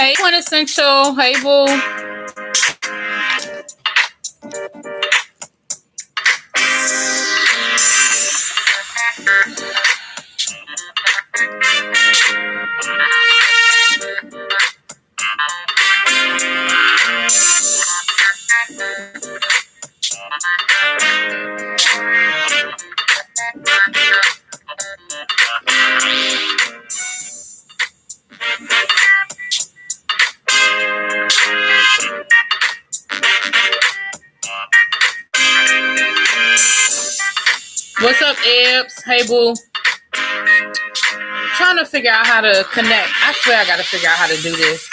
Hey, Quintessential. Hey, boo. What's up, Ebbs? Hey, boo. Trying to figure out how to connect. I swear I got to figure out how to do this.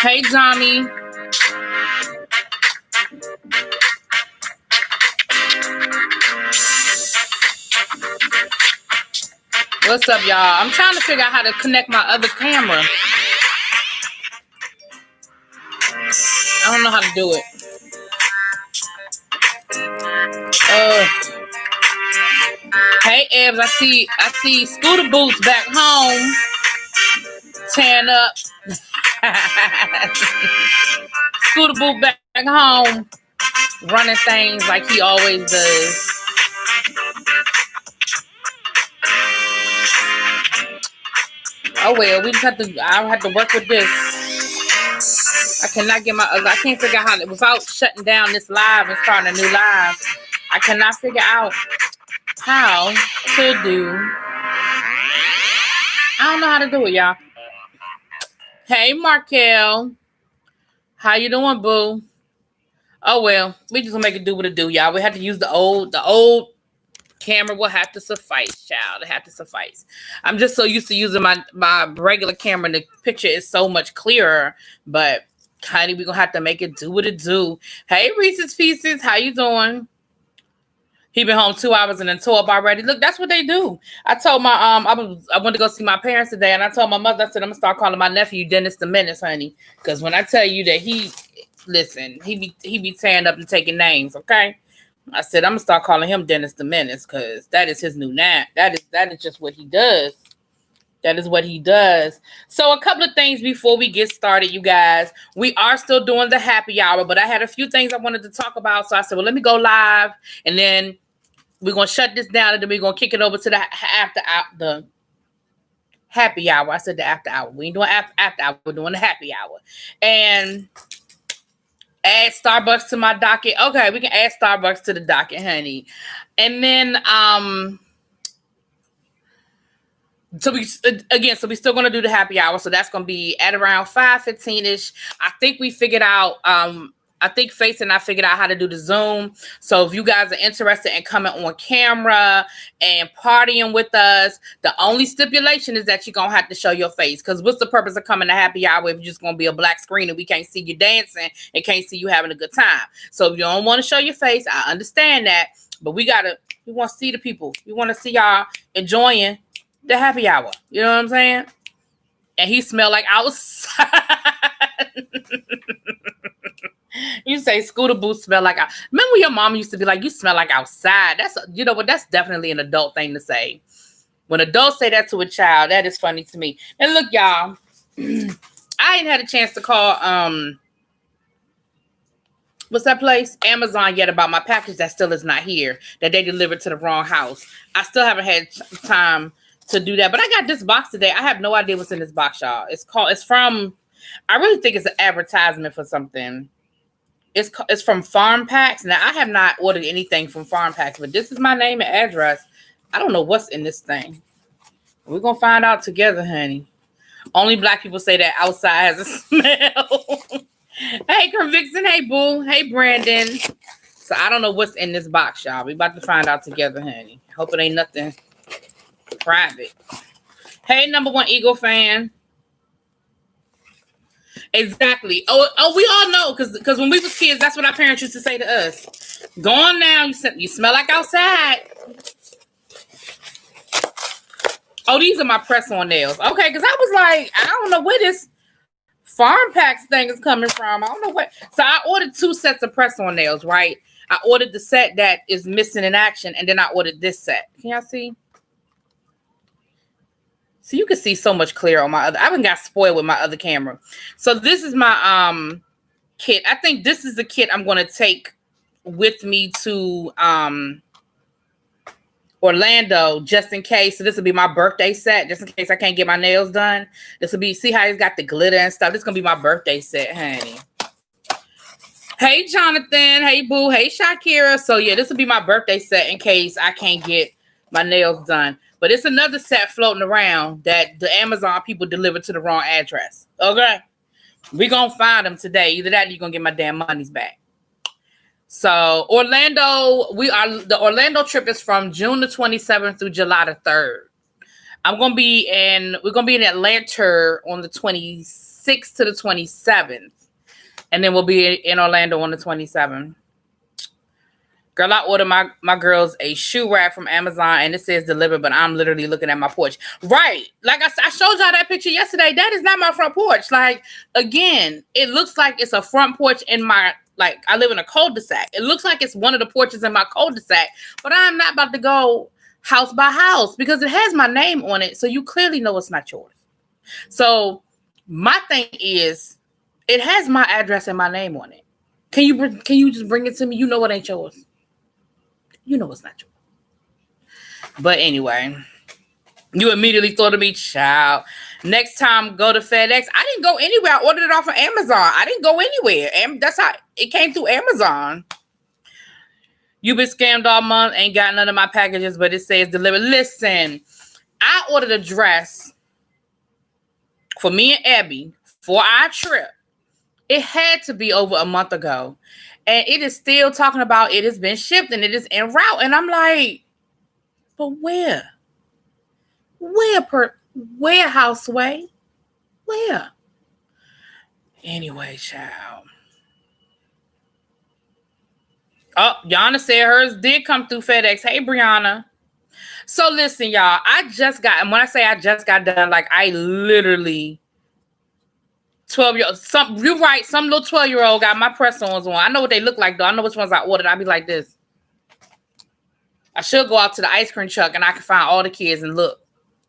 Hey, Johnny. What's up, y'all? I'm trying to figure out how to connect my other camera. I don't know how to do it. Hey, Ebbs, I see Scooter Boots back home, tearing up. Scooter Boot back home, running things like he always does. Oh well, I'll have to work with this. I cannot get I can't figure out how without shutting down this live and starting a new live. I cannot figure out how to do. I don't know how to do it, y'all. Hey, Markel. How you doing, boo? Oh well, we just gonna make it do what it do, y'all. We have to use the old camera will have to suffice, child. It have to suffice. I'm just so used to using my regular camera, and the picture is so much clearer. But honey, we're gonna have to make it do what it do. Hey, Reese's Pieces, how you doing? He been home 2 hours and then tore up already. Look, that's what they do. I told my I went to go see my parents today, and I told my mother, I said, I'm gonna start calling my nephew Dennis the Menace, honey. Because when I tell you that he be tearing up and taking names, okay? I said, I'm gonna start calling him Dennis the Menace, because that is his new name. That is just what he does. That is what he does. So a couple of things before we get started, you guys. We are still doing the happy hour, but I had a few things I wanted to talk about. So I said, well, let me go live, and then we're going to shut this down, and then we're going to kick it over to the happy hour. I said the after hour. We ain't doing after hour. We're doing the happy hour. And add Starbucks to my docket. Okay, we can add Starbucks to the docket, honey. And then, so we still going to do the happy hour. So that's going to be at around 5:15-ish. I think we figured out, I think Face and I figured out how to do the Zoom. So if you guys are interested in coming on camera and partying with us, the only stipulation is that you're going to have to show your face. Because what's the purpose of coming to happy hour if you're just going to be a black screen and we can't see you dancing and can't see you having a good time? So if you don't want to show your face, I understand that. But we want to see the people. We want to see y'all enjoying the happy hour. You know what I'm saying? And he smelled like outside. You say Scooter Boots smell like. Remember when your mom used to be like, "You smell like outside." That's That's definitely an adult thing to say. When adults say that to a child, that is funny to me. And look, y'all, I ain't had a chance to call what's that place? Amazon yet about my package that still is not here. That they delivered to the wrong house. I still haven't had time to do that. But I got this box today. I have no idea what's in this box, y'all. It's from. I really think it's an advertisement for something. It's from Farm Packs. Now, I have not ordered anything from Farm Packs, but this is my name and address. I don't know what's in this thing. We're going to find out together, honey. Only black people say that outside has a smell. Hey, Conviction. Hey, Boo. Hey, Brandon. So, I don't know what's in this box, y'all. We about to find out together, honey. Hope it ain't nothing private. Hey, number one Eagle fan. Exactly. Oh, we all know because when we was kids, that's what our parents used to say to us. Go on now, you smell like outside. Oh, these are my press-on nails. Okay, because I was like, I don't know where this farm packs thing is coming from. I don't know what. So I ordered 2 sets of press-on nails, right? I ordered the set that is missing in action, and then I ordered this set. Can y'all see? So you can see so much clearer on my other. I haven't got spoiled with my other camera. So this is my kit. I think this is the kit I'm going to take with me to Orlando just in case. So this will be my birthday set, just in case I can't get my nails done. This will be, see how he's got the glitter and stuff. This is going to be my birthday set, honey. Hey, Jonathan. Hey, Boo. Hey, Shakira. So yeah, this will be my birthday set in case I can't get my nails done. But it's another set floating around that the Amazon people delivered to the wrong address. Okay? We're going to find them today. Either that or you're going to get my damn monies back. So Orlando, the Orlando trip is from June the 27th through July the 3rd. We're going to be in Atlanta on the 26th to the 27th. And then we'll be in Orlando on the 27th. Girl, I ordered my girls a shoe rack from Amazon and it says delivered, but I'm literally looking at my porch. Right. Like I showed y'all that picture yesterday. That is not my front porch. Like, again, it looks like it's a front porch in my, like, I live in a cul-de-sac. It looks like it's one of the porches in my cul-de-sac, but I'm not about to go house by house because it has my name on it. So you clearly know it's not yours. So my thing is, it has my address and my name on it. Can you just bring it to me? You know it ain't yours. You know it's not yours. But anyway, you immediately thought of me, child. Next time, go to FedEx. I didn't go anywhere. I ordered it off of Amazon. I didn't go anywhere. And that's how it came through Amazon. You've been scammed all month. Ain't got none of my packages, but it says delivered. Listen, I ordered a dress for me and Abby for our trip. It had to be over a month ago. And it is still talking about it has been shipped and it is en route. And I'm like, but where? Where, Houseway? Where? Anyway, child. Oh, Yana said hers did come through FedEx. Hey, Brianna. So listen, y'all. And when I say I just got done, like I literally 12-year-old. You're right. Some little 12-year-old got my press-ons on. I know what they look like, though. I know which ones I ordered. I'd be like this. I should go out to the ice cream truck and I can find all the kids and look.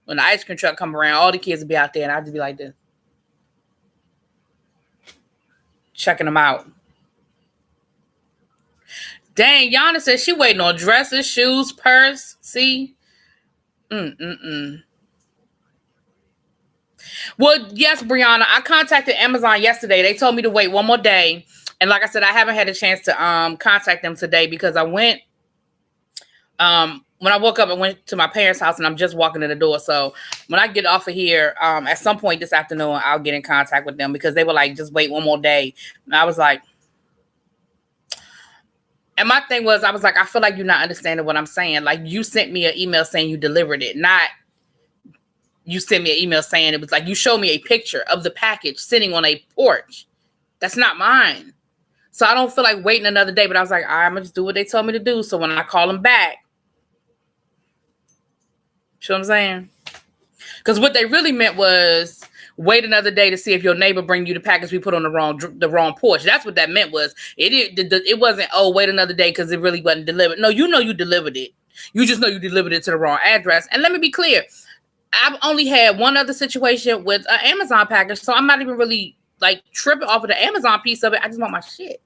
When the ice cream truck come around, all the kids will be out there and I'll just be like this. Checking them out. Dang, Yana said she waiting on dresses, shoes, purse. See? Well, yes, Brianna, I contacted Amazon yesterday. They told me to wait one more day. And like I said, I haven't had a chance to contact them today because I went, when I woke up, I went to my parents' house and I'm just walking in the door. So when I get off of here, at some point this afternoon, I'll get in contact with them because they were like, just wait one more day. And I was like, and my thing was, I was like, I feel like you're not understanding what I'm saying. Like you sent me an email saying you delivered it, not you sent me an email saying it was like you showed me a picture of the package sitting on a porch. That's not mine. So I don't feel like waiting another day, but I was like, all right, I'm going to just do what they told me to do. So when I call them back, you know what I'm saying? Because what they really meant was wait another day to see if your neighbor bring you the package we put on the wrong porch. That's what that meant was. It wasn't, oh, wait another day because it really wasn't delivered. No, you know you delivered it. You just know you delivered it to the wrong address. And let me be clear. I've only had one other situation with an Amazon package, so I'm not even really like tripping off of the Amazon piece of it. I just want my shit.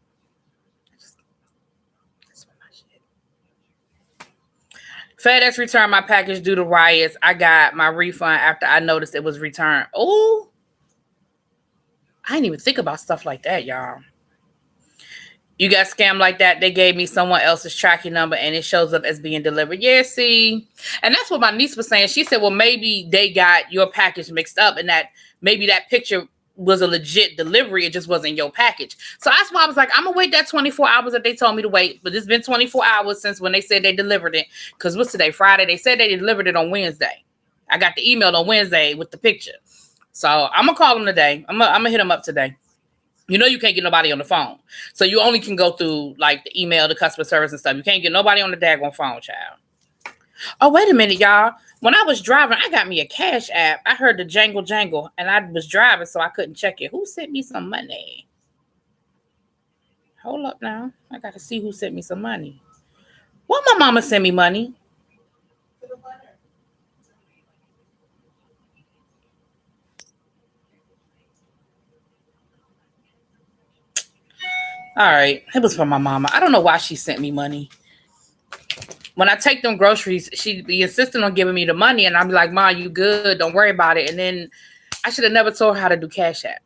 FedEx returned my package due to riots. I got my refund after I noticed it was returned. Oh, I didn't even think about stuff like that, y'all. You got scammed like that. They gave me someone else's tracking number and it shows up as being delivered. Yeah, see? And that's what my niece was saying. She said, well, maybe they got your package mixed up and that maybe that picture was a legit delivery. It just wasn't your package. So that's why I was like, I'm going to wait that 24 hours that they told me to wait. But it's been 24 hours since when they said they delivered it. Because what's today? Friday. They said they delivered it on Wednesday. I got the email on Wednesday with the picture. So I'm gonna call him today. I'm gonna hit him up today. You know you can't get nobody on the phone. So you only can go through like the email, the customer service and stuff. You can't get nobody on the daggone phone, child. Oh, wait a minute, y'all. When I was driving, I got me a cash app. I heard the jangle jangle and I was driving so I couldn't check it. Who sent me some money? Hold up now. I got to see who sent me some money. What my mama sent me money? All right. It was from my mama. I don't know why she sent me money. When I take them groceries, she be insisting on giving me the money. And I'm like, Ma, you good. Don't worry about it. And then I should have never told her how to do Cash App.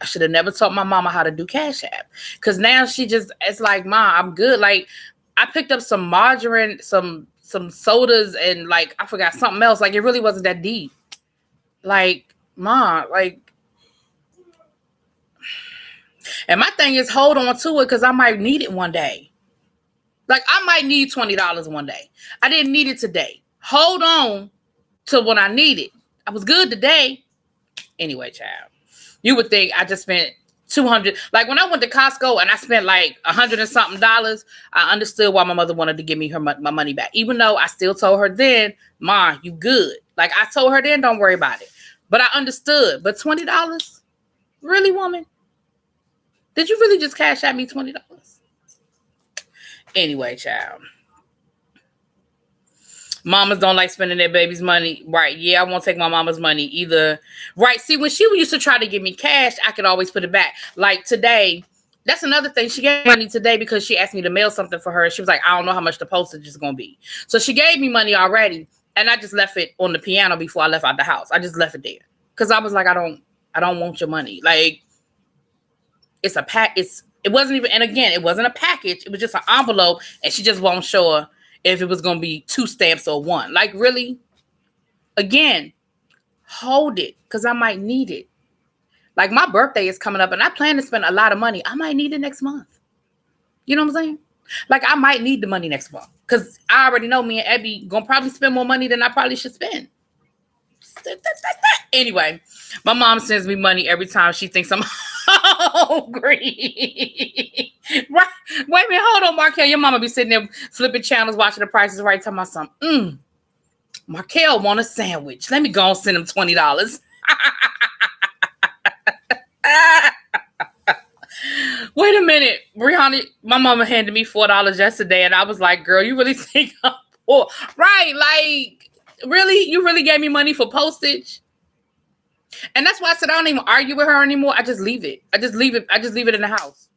I should have never taught my mama how to do Cash App. Because now it's like, Ma, I'm good. Like, I picked up some margarine, some sodas, and like, I forgot something else. Like, it really wasn't that deep. Like, Ma, like, and my thing is hold on to it because I might need it one day. Like, I might need $20 one day. I didn't need it today. Hold on to when I need it. I was good today. Anyway, child, you would think I just spent $200. Like, when I went to Costco and I spent like $100 and something, I understood why my mother wanted to give me my money back. Even though I still told her then, Ma, you good. Like, I told her then, don't worry about it. But I understood. But $20? Really, woman? Did you really just cash at me $20? Anyway, child. Mamas don't like spending their baby's money. Right. Yeah, I won't take my mama's money either. Right. See, when she used to try to give me cash, I could always put it back. Like today, that's another thing. She gave me money today because she asked me to mail something for her. She was like, I don't know how much the postage is going to be. So she gave me money already. And I just left it on the piano before I left out the house. I just left it there. Because I was like, I don't want your money. Like, it's a pack. It wasn't even, and again, it wasn't a package. It was just an envelope, and she just wasn't sure if it was going to be 2 stamps or 1. Like, really? Again, hold it, because I might need it. Like, my birthday is coming up, and I plan to spend a lot of money. I might need it next month. You know what I'm saying? Like, I might need the money next month, because I already know me and Abby going to probably spend more money than I probably should spend. Anyway, my mom sends me money every time she thinks I'm hungry. Right? Wait a minute, hold on, Markel. Your mama be sitting there flipping channels, watching The Price is Right, talking about something. Markel want a sandwich. Let me go and send him $20. Wait a minute, Brianna. My mama handed me $4 yesterday, and I was like, "Girl, you really think I'm poor?" Right? Like, really? You really gave me money for postage? And that's why I said I don't even argue with her anymore. I just leave it. I just leave it in the house.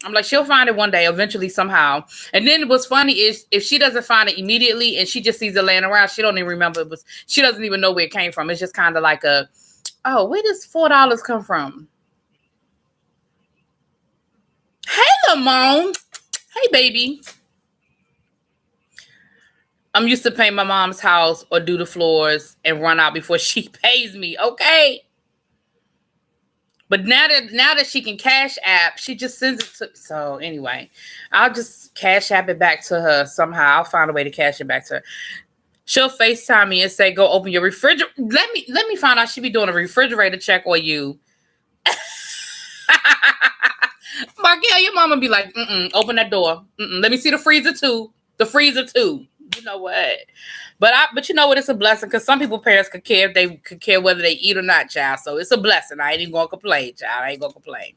I'm like, she'll find it one day, eventually, somehow. And then what's funny is if she doesn't find it immediately and she just sees it laying around, she don't even remember it was. She doesn't even know where it came from. It's just kind of like where does $4 come from? Hey, Lamone. Hey, baby. I'm used to paying my mom's house or do the floors and run out before she pays me. Okay. But now that she can Cash App, she just sends it to. So anyway, I'll just Cash App it back to her somehow. I'll find a way to cash it back to her. She'll FaceTime me and say, "Go open your refrigerator." Let me find out she be doing a refrigerator check on you. Markel, your mama be like, open that door. Let me see the freezer too. The freezer too. You know what? But you know what? It's a blessing because some people parents could care if they could care whether they eat or not, child. So it's a blessing. I ain't even gonna complain, child. I ain't gonna complain.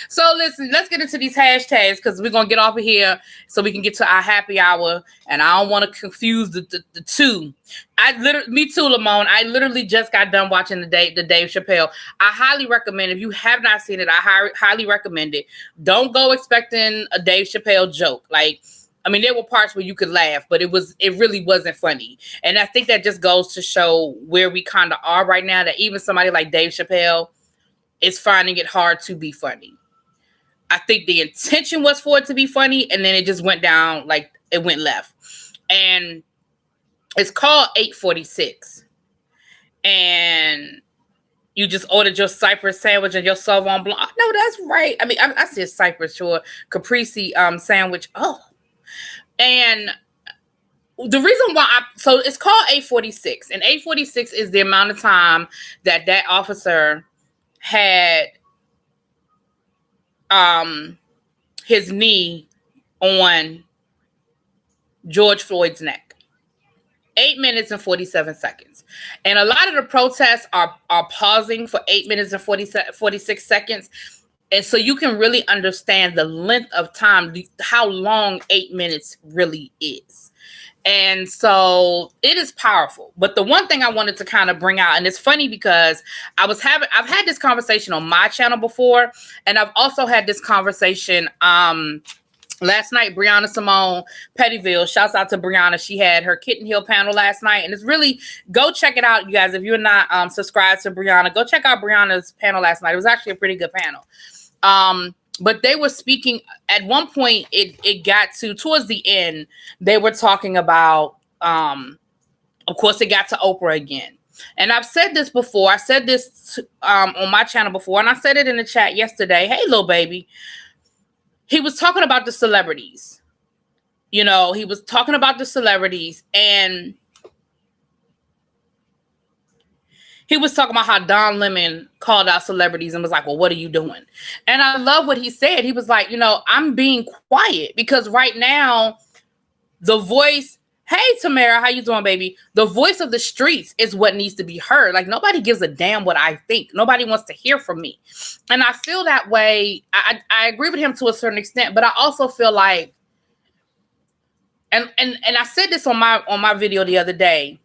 So listen, let's get into these hashtags because we're gonna get off of here so we can get to our happy hour. And I don't want to confuse the two. Me too, Lamone. I literally just got done watching the Dave Chappelle. I highly recommend, if you have not seen it, I highly recommend it. Don't go expecting a Dave Chappelle joke. Like, I mean, there were parts where you could laugh, but it really wasn't funny. And I think that just goes to show where we kind of are right now, that even somebody like Dave Chappelle is finding it hard to be funny. I think the intention was for it to be funny, and then it just went down, like it went left. And it's called 846. And you just ordered your Cypress sandwich and your Sauvignon Blanc. No, that's right. I mean, I said Cypress, sure. Caprese sandwich. Oh. And the reason why so it's called 846, and 846 is the amount of time that officer had his knee on George Floyd's neck. 8 minutes and 47 seconds. And a lot of the protests are pausing for 8 minutes and 46 seconds. And so you can really understand the length of time, how long 8 minutes really is. And so it is powerful. But the one thing I wanted to kind of bring out, and it's funny because I've had this conversation on my channel before, and I've also had this conversation last night. Brianna Simone Pettyville, shouts out to Brianna. She had her Kitten Hill panel last night, and it's really, go check it out, you guys. If you're not subscribed to Brianna, go check out Brianna's panel last night. It was actually a pretty good panel. But they were speaking at one point, it got to towards the end, they were talking about, of course, it got to Oprah again. And I've said this before. I said this on my channel before, and I said it in the chat yesterday. Hey, little baby. He was talking about the celebrities. You know, he was talking about the celebrities, and he was talking about how Don Lemon called out celebrities and was like, well, what are you doing? And I love what he said. He was like, you know, I'm being quiet because right now the voice, hey, Tamara, how you doing, baby? The voice of the streets is what needs to be heard. Like, nobody gives a damn what I think. Nobody wants to hear from me. And I feel that way. I agree with him to a certain extent, but I also feel like, and I said this on my video the other day,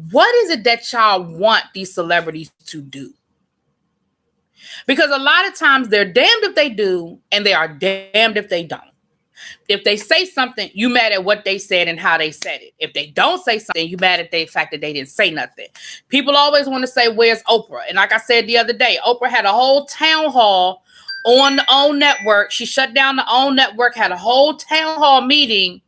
what is it that y'all want these celebrities to do? Because a lot of times they're damned if they do, and they are damned if they don't. If they say something, you mad at what they said and how they said it. If they don't say something, you mad at the fact that they didn't say nothing. People always want to say, where's Oprah? And like I said the other day, Oprah had a whole town hall on the OWN network. She shut down the OWN network, had a whole town hall meeting,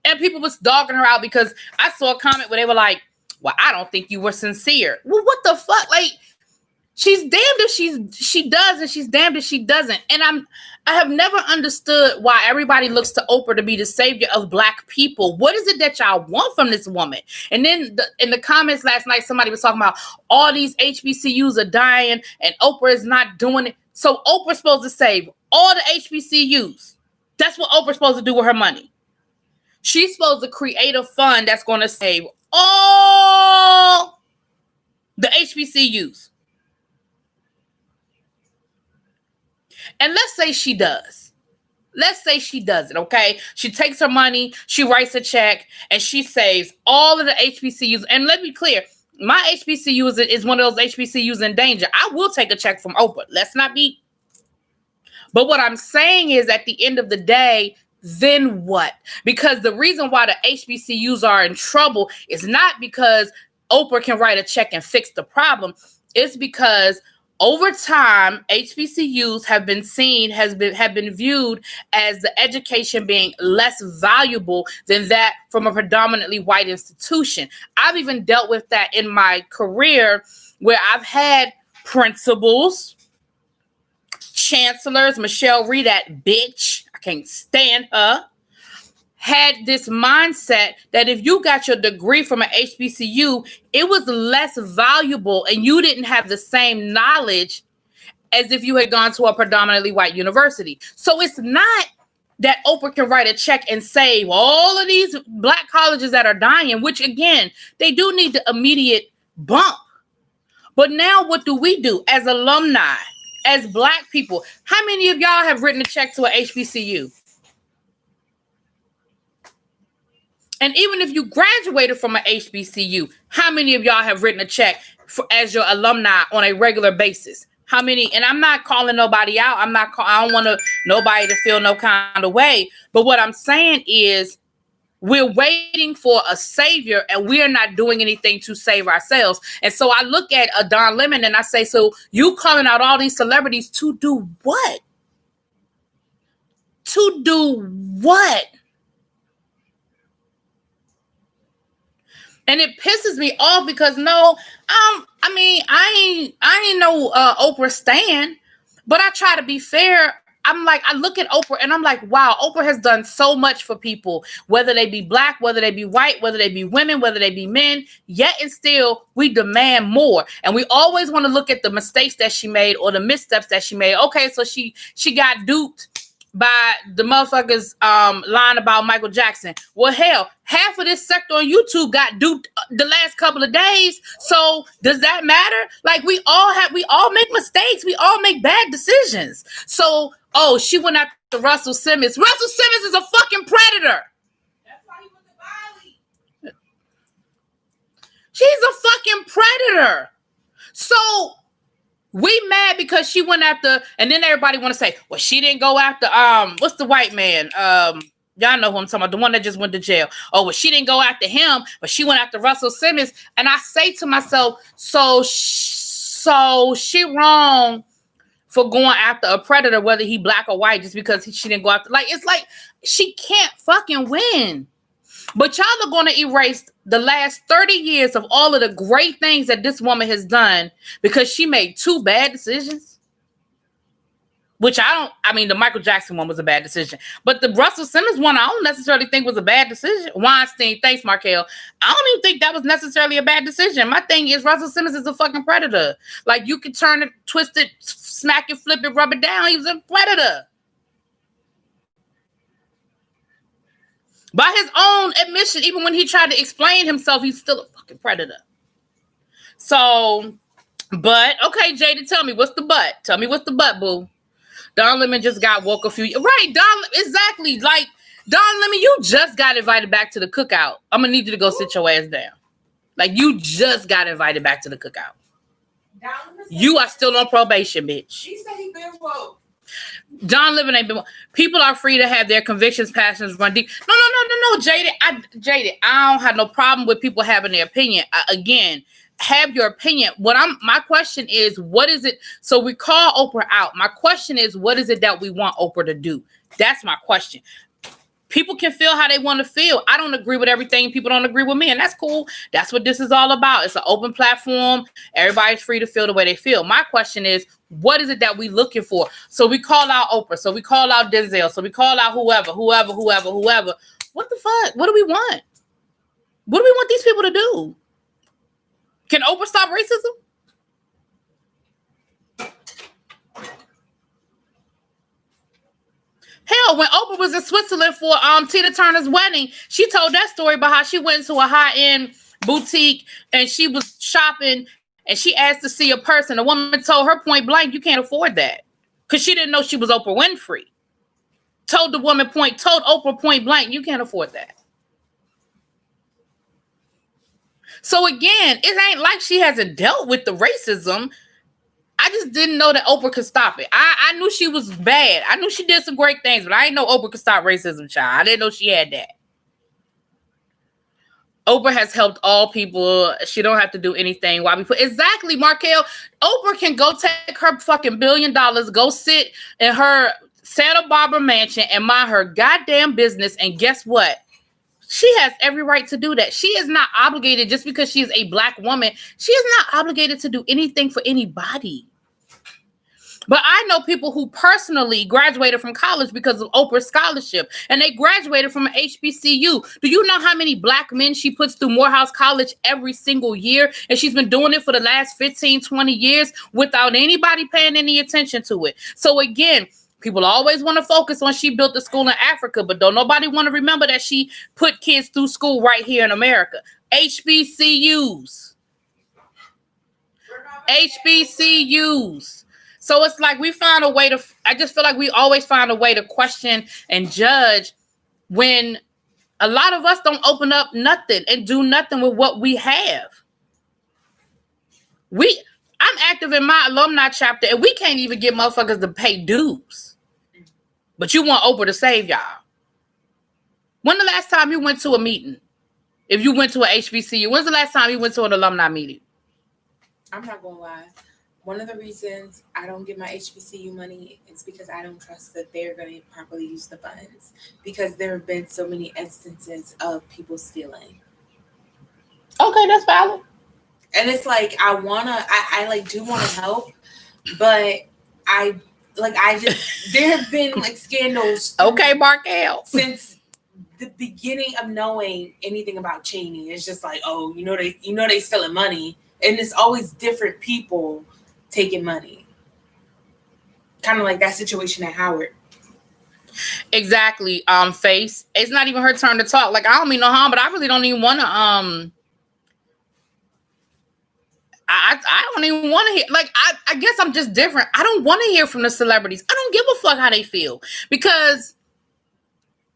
and people was dogging her out because I saw a comment where they were like, well, I don't think you were sincere. Well, what the fuck? Like, she's damned if she does, and she's damned if she doesn't. And I have never understood why everybody looks to Oprah to be the savior of Black people. What is it that y'all want from this woman? And then in the comments last night, somebody was talking about all these HBCUs are dying and Oprah is not doing it. So Oprah's supposed to save all the HBCUs. That's what Oprah's supposed to do with her money. She's supposed to create a fund that's going to save all the HBCUs. And let's say she does. Let's say she does it, okay? She takes her money, she writes a check, and she saves all of the HBCUs. And let me be clear, my HBCU is one of those HBCUs in danger. I will take a check from Oprah. Let's not be. But what I'm saying is, at the end of the day, then what? Because the reason why the HBCUs are in trouble is not because Oprah can write a check and fix the problem. It's because over time, HBCUs have been viewed as the education being less valuable than that from a predominantly white institution. I've even dealt with that in my career where I've had principals, chancellors, Michelle Reed, that bitch, I can't stand her, had this mindset that if you got your degree from an HBCU, it was less valuable and you didn't have the same knowledge as if you had gone to a predominantly white university. So it's not that Oprah can write a check and save all of these Black colleges that are dying, which again, they do need the immediate bump. But now what do we do as alumni, as Black people? How many of y'all have written a check to an HBCU? And even if you graduated from an HBCU, how many of y'all have written a check as your alumni on a regular basis? How many? And I'm not calling nobody out. I don't want nobody to feel no kind of way. But what I'm saying is, we're waiting for a savior and we're not doing anything to save ourselves. And so I look at Don Lemon and I say, so you calling out all these celebrities to do what? To do what? And it pisses me off because I ain't no Oprah stan, but I try to be fair. I look at Oprah and I'm like, wow, Oprah has done so much for people, whether they be black, whether they be white, whether they be women, whether they be men, yet and still we demand more. And we always want to look at the mistakes that she made or the missteps that she made. Okay, so she got duped by the motherfuckers lying about Michael Jackson. Well, hell, half of this sector on YouTube got duped the last couple of days. So does that matter? Like we all make mistakes. We all make bad decisions. So, she went after Russell Simmons. Russell Simmons is a fucking predator. That's why he went to Bali. She's a fucking predator. So we mad because she went after, and then everybody want to say, well, she didn't go after, what's the white man? Y'all know who I'm talking about, the one that just went to jail. Oh, well, she didn't go after him, but she went after Russell Simmons. And I say to myself, so she wrong for going after a predator, whether he black or white, just because she didn't go after, like, it's like, she can't fucking win. But y'all are going to erase the last 30 years of all of the great things that this woman has done because she made 2 bad decisions. Which the Michael Jackson one was a bad decision. But the Russell Simmons one, I don't necessarily think was a bad decision. Weinstein, thanks, Markel. I don't even think that was necessarily a bad decision. My thing is Russell Simmons is a fucking predator. Like, you can turn it, twist it, smack it, flip it, rub it down. He was a predator. By his own admission, even when he tried to explain himself, he's still a fucking predator. So, but, okay, Jada, tell me, what's the but? Tell me what's the but, boo. Don Lemon just got woke a few years. Right, exactly. Like, Don Lemon, you just got invited back to the cookout. I'm going to need you to go sit your ass down. Like, you just got invited back to the cookout. You are still on probation, bitch. She said he been woke. Don Lemon ain't been. People are free to have their convictions, passions run deep. No, Jada. I don't have no problem with people having their opinion. Again, have your opinion. My question is, what is it? So we call Oprah out. My question is, what is it that we want Oprah to do? That's my question. People can feel how they want to feel. I don't agree with everything. People don't agree with me, and that's cool. That's what this is all about. It's an open platform. Everybody's free to feel the way they feel. My question is, what is it that we looking for? So we call out Oprah. So we call out Denzel. So we call out whoever. What the fuck? What do we want? What do we want these people to do? Can Oprah stop racism? Hell, when Oprah was in Switzerland for Tina Turner's wedding, she told that story about how she went to a high-end boutique and she was shopping and she asked to see a person. The woman told her point blank, you can't afford that. Because she didn't know she was Oprah Winfrey. Told Oprah point blank, you can't afford that. So again, it ain't like she hasn't dealt with the racism. I just didn't know that Oprah could stop it. I knew she was bad. I knew she did some great things, but I didn't know Oprah could stop racism, child. I didn't know she had that. Oprah has helped all people. She don't have to do anything. Why we put exactly, Markel? Oprah can go take her fucking $1 billion, go sit in her Santa Barbara mansion and mind her goddamn business. And guess what? She has every right to do that. She is not obligated just because she is a black woman. She is not obligated to do anything for anybody. But I know people who personally graduated from college because of Oprah's scholarship, and they graduated from an HBCU. Do you know how many black men she puts through Morehouse College every single year? And she's been doing it for the last 15, 20 years without anybody paying any attention to it. So again, people always want to focus on she built the school in Africa, but don't nobody want to remember that she put kids through school right here in America. HBCUs. HBCUs. So it's like we find a way to, I just feel like we always find a way to question and judge when a lot of us don't open up nothing and do nothing with what we have. I'm active in my alumni chapter and we can't even get motherfuckers to pay dues. But you want Oprah to save y'all. When the last time you went to a meeting? If you went to a HBCU, when's the last time you went to an alumni meeting? I'm not gonna lie. One of the reasons I don't get my HBCU money is because I don't trust that they're going to properly use the funds, because there have been so many instances of people stealing. Okay, that's valid. And it's like, I do want to help, but I Like there have been like scandals. Okay, Markel. Since the beginning of knowing anything about Cheney, it's just like, oh, they stealing money, and it's always different people taking money. Kind of like that situation at Howard. Exactly. Face. It's not even her turn to talk. Like, I don't mean no harm, but I really don't even want to. I don't even want to hear. Like, I guess I'm just different. I don't want to hear from the celebrities. I don't give a fuck how they feel, because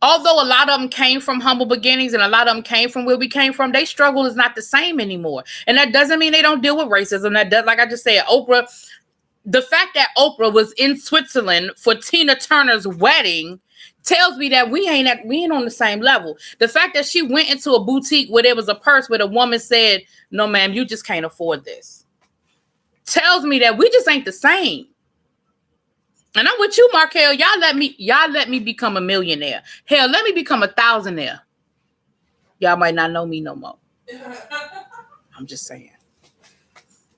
although a lot of them came from humble beginnings and a lot of them came from where we came from, their struggle is not the same anymore. And that doesn't mean they don't deal with racism. That does, like I just said, Oprah. The fact that Oprah was in Switzerland for Tina Turner's wedding tells me that we ain't on the same level. The fact that she went into a boutique where there was a purse where the woman said, "No, ma'am, you just can't afford this," tells me that we just ain't the same. And I'm with you, Markel. Y'all let me become a millionaire. Hell, let me become a thousandaire. Y'all might not know me no more. I'm just saying.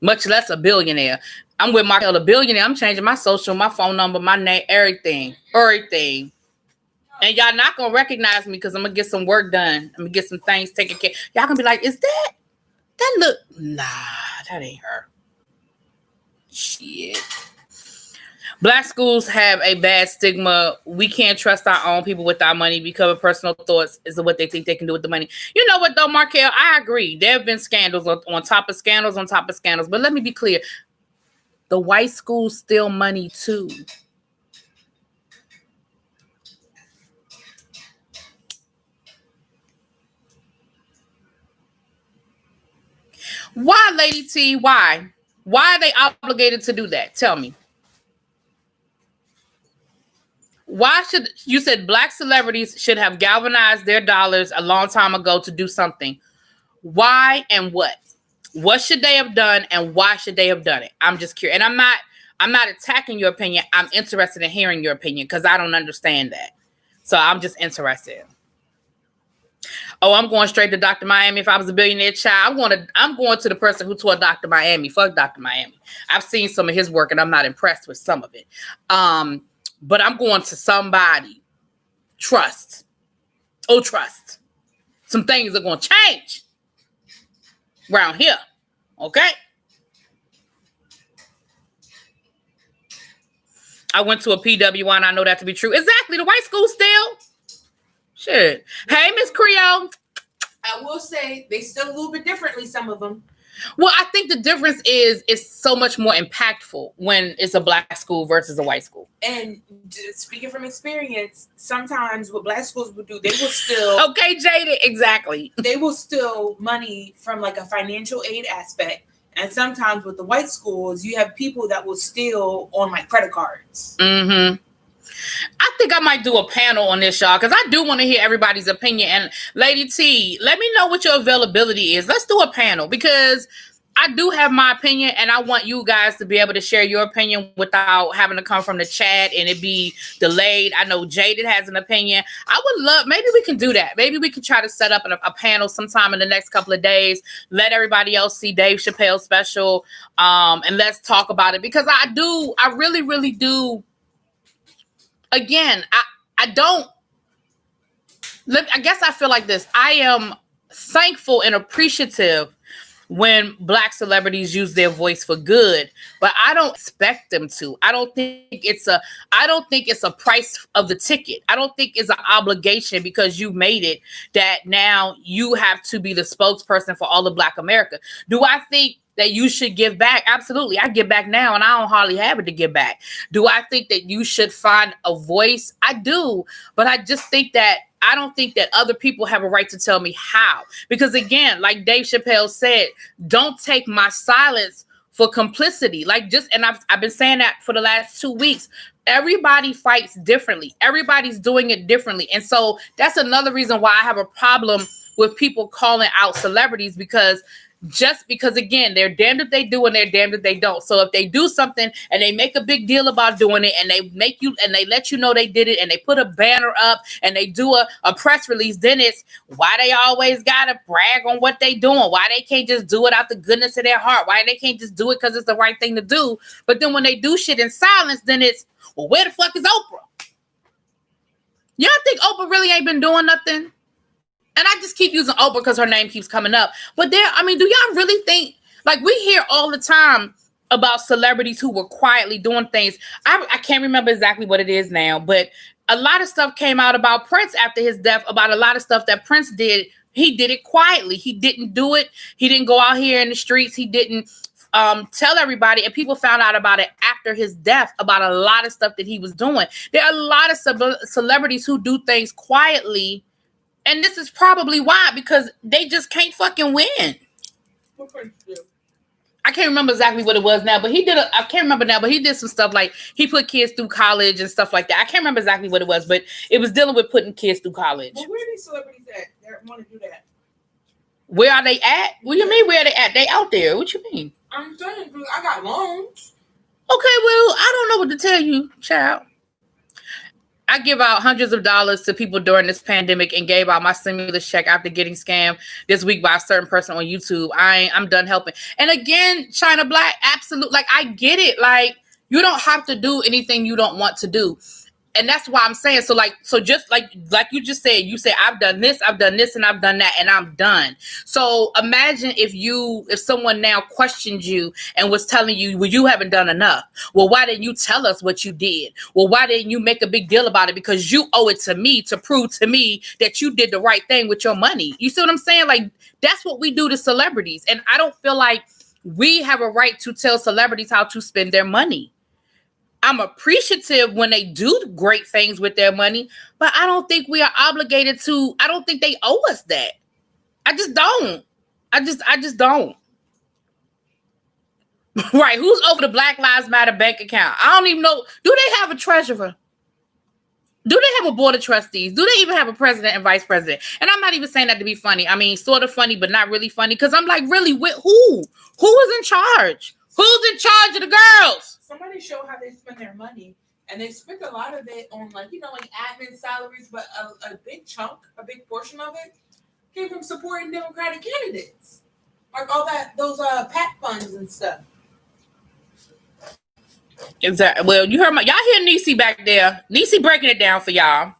Much less a billionaire. I'm with Markel, a billionaire. I'm changing my social, my phone number, my name, everything. And y'all not gonna recognize me because I'm gonna get some work done. I'm gonna get some things taken care. Y'all gonna be like, is that look? Nah, that ain't her. Shit. Black schools have a bad stigma. We can't trust our own people with our money because of personal thoughts is what they think they can do with the money. You know what, though, Markel? I agree. There have been scandals on top of scandals on top of scandals. But let me be clear. The white schools steal money, too. Why, Lady T? Why? Why are they obligated to do that? Tell me. Why should you said black celebrities should have galvanized their dollars a long time ago to do something? Why and what? What should they have done and why should they have done it? I'm just curious. And I'm not attacking your opinion. I'm interested in hearing your opinion because I don't understand that. So I'm just interested. Oh, I'm going straight to Dr. Miami. If I was a billionaire child, I'm going to the person who taught Dr. Miami. Fuck Dr. Miami. I've seen some of his work and I'm not impressed with some of it. But I'm going to somebody. Trust. Oh, trust. Some things are going to change around here. Okay? I went to a PWI and I know that to be true. Exactly. The white school still. Shit. Hey, Miss Creole. I will say they still a little bit differently, some of them. Well, I think the difference is it's so much more impactful when it's a black school versus a white school. And speaking from experience, sometimes what black schools would do, they will steal. Okay, Jada, exactly. They will steal money from like a financial aid aspect. And sometimes with the white schools, you have people that will steal on like credit cards. Mm-hmm. I think I might do a panel on this, y'all, because I do want to hear everybody's opinion. And Lady T, let me know what your availability is. Let's do a panel because I do have my opinion and I want you guys to be able to share your opinion without having to come from the chat and it be delayed. I know Jaded has an opinion. I would love, maybe we can do that. Maybe we can try to set up a panel sometime in the next couple of days. Let everybody else see Dave Chappelle's special and let's talk about it because I really, really do. Again, I guess I feel like this. I am thankful and appreciative when black celebrities use their voice for good, but I don't expect them to. I don't think it's a price of the ticket. I don't think it's an obligation because you made it that now you have to be the spokesperson for all of Black America. Do I think that you should give back? Absolutely. I give back now and I don't hardly have it to give back. Do I think that you should find a voice? I do. But I just think that I don't think that other people have a right to tell me how. Because again, like Dave Chappelle said, don't take my silence for complicity. And I've been saying that for the last 2 weeks. Everybody fights differently. Everybody's doing it differently. And so that's another reason why I have a problem with people calling out celebrities because just because, again, they're damned if they do and they're damned if they don't. So if they do something and they make a big deal about doing it and they make you and they let you know they did it and they put a banner up and they do a press release, then it's why they always gotta brag on what they doing, why they can't just do it out the goodness of their heart, why they can't just do it because it's the right thing to do. But then when they do shit in silence, then it's, well, where the fuck is Oprah? Y'all think Oprah really ain't been doing nothing? And I just keep using Oprah because her name keeps coming up. But do y'all really think, like, we hear all the time about celebrities who were quietly doing things. I can't remember exactly what it is now, but a lot of stuff came out about Prince after his death, about a lot of stuff that Prince did. He did it quietly. He didn't do it. He didn't go out here in the streets. He didn't tell everybody, and people found out about it after his death, about a lot of stuff that he was doing. There are a lot of celebrities who do things quietly. And this is probably why, because they just can't fucking win. I can't remember exactly what it was now, but I can't remember now, but he did some stuff like he put kids through college and stuff like that. I can't remember exactly what it was, but it was dealing with putting kids through college. Well, where are these celebrities at that want to do that? Where are they at? What do you mean, where are they at? They out there. What you mean? I'm telling you, I got loans. Okay, well, I don't know what to tell you, child. I give out hundreds of dollars to people during this pandemic and gave out my stimulus check after getting scammed this week by a certain person on YouTube. I'm done helping. And again, China Black, absolute. Like, I get it. Like, you don't have to do anything you don't want to do. And that's why I'm saying, so just like you just said, you say, I've done this, and I've done that, and I'm done. So imagine if someone now questioned you and was telling you, well, you haven't done enough. Well, why didn't you tell us what you did? Well, why didn't you make a big deal about it? Because you owe it to me to prove to me that you did the right thing with your money. You see what I'm saying? Like, that's what we do to celebrities. And I don't feel like we have a right to tell celebrities how to spend their money. I'm appreciative when they do great things with their money, but I don't think we are obligated to. I don't think they owe us that. I just don't. I just don't. Right. Who's over the Black Lives Matter bank account? I don't even know. Do they have a treasurer? Do they have a board of trustees? Do they even have a president and vice president? And I'm not even saying that to be funny. I mean, sort of funny, but not really funny. Because I'm like, really, who? Who is in charge? Who's in charge of the girls? Somebody show how they spend their money, and they spent a lot of it on, like admin salaries, but a big chunk, a big portion of it came from supporting Democratic candidates, like all those PAC funds and stuff. Exactly. Well, you heard y'all hear Niecy back there. Niecy breaking it down for y'all.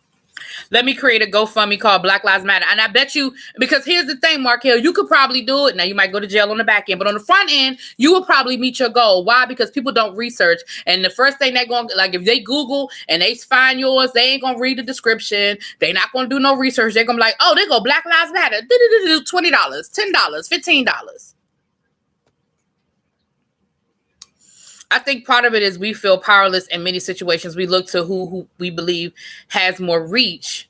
Let me create a GoFundMe called Black Lives Matter. And I bet you, because here's the thing, Markel, you could probably do it. Now, you might go to jail on the back end, but on the front end, you will probably meet your goal. Why? Because people don't research. And the first thing they're going to, like, if they Google and they find yours, they ain't going to read the description. They're not going to do no research. They're going to be like, oh, they go Black Lives Matter. $20, $10, $15. I think part of it is we feel powerless in many situations. We look to who we believe has more reach.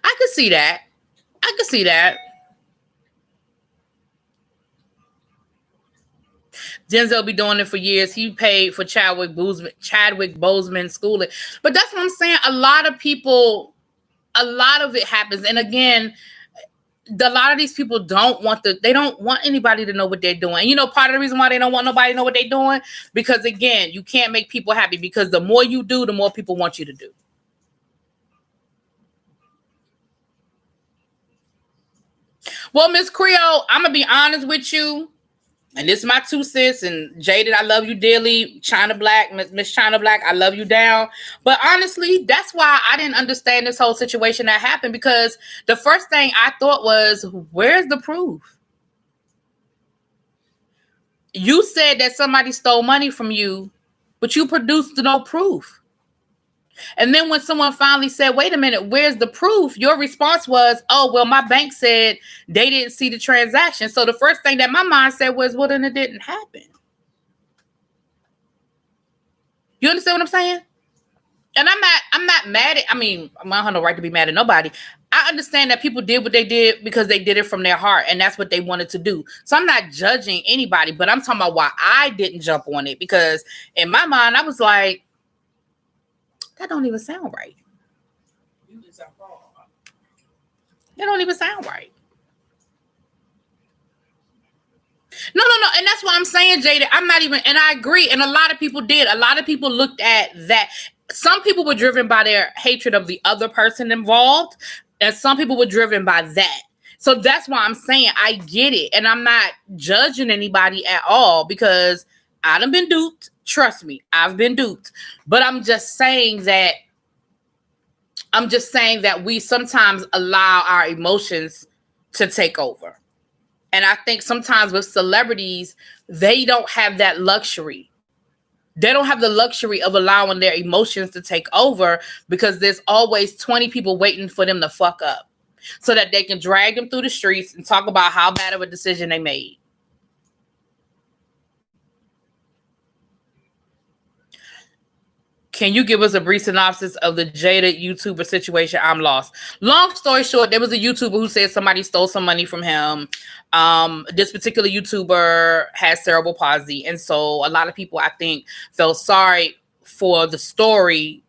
I could see that. Denzel be doing it for years. He paid for Chadwick Boseman schooling. But that's what I'm saying. A lot of it happens. And again, a lot of these people they don't want anybody to know what they're doing. Part of the reason why they don't want nobody to know what they're doing, because again, you can't make people happy, because the more you do, the more people want you to do. Well, Miss Creole, I'm going to be honest with you. And this is my 2 cents. And Jaded, I love you dearly. China Black, Miss China Black, I love you down. But honestly, that's why I didn't understand this whole situation that happened, because the first thing I thought was, where's the proof? You said that somebody stole money from you, but you produced no proof. And then when someone finally said, wait a minute, where's the proof? Your response was, oh, well, my bank said they didn't see the transaction. So the first thing that my mind said was, well, then it didn't happen. You understand what I'm saying? And I'm not mad at, I don't have no right to be mad at nobody. I understand that people did what they did because they did it from their heart, and that's what they wanted to do. So I'm not judging anybody, but I'm talking about why I didn't jump on it, because in my mind, I was like, that don't even sound right. That don't even sound right. saying, Jada, I'm not even, and I agree. And a lot of people did. A lot of people looked at that. Some people were driven by their hatred of the other person involved, and some people were driven by that. So that's why I'm saying I get it. And I'm not judging anybody at all because I done been duped. Trust me, I've been duped. But I'm just saying that we sometimes allow our emotions to take over. And I think sometimes with celebrities, they don't have that luxury. They don't have the luxury of allowing their emotions to take over because there's always 20 people waiting for them to fuck up so that they can drag them through the streets and talk about how bad of a decision they made. Can you give us a brief synopsis of the Jada YouTuber situation? I'm lost. Long story short, there was a YouTuber who said somebody stole some money from him. This particular YouTuber has cerebral palsy. And so a lot of people, I think, felt sorry for the story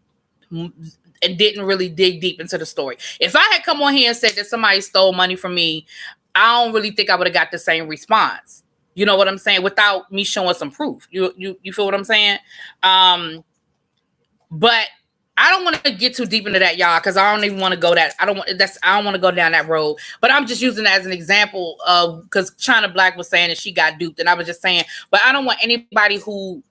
and didn't really dig deep into the story. If I had come on here and said that somebody stole money from me, I don't really think I would have got the same response. You know what I'm saying? Without me showing some proof. You feel what I'm saying? But I don't want to get too deep into that, y'all, because I don't even want to go that. I don't want to go down that road. But I'm just using that as an example of because China Black was saying that she got duped, and I was just saying, but I don't want anybody who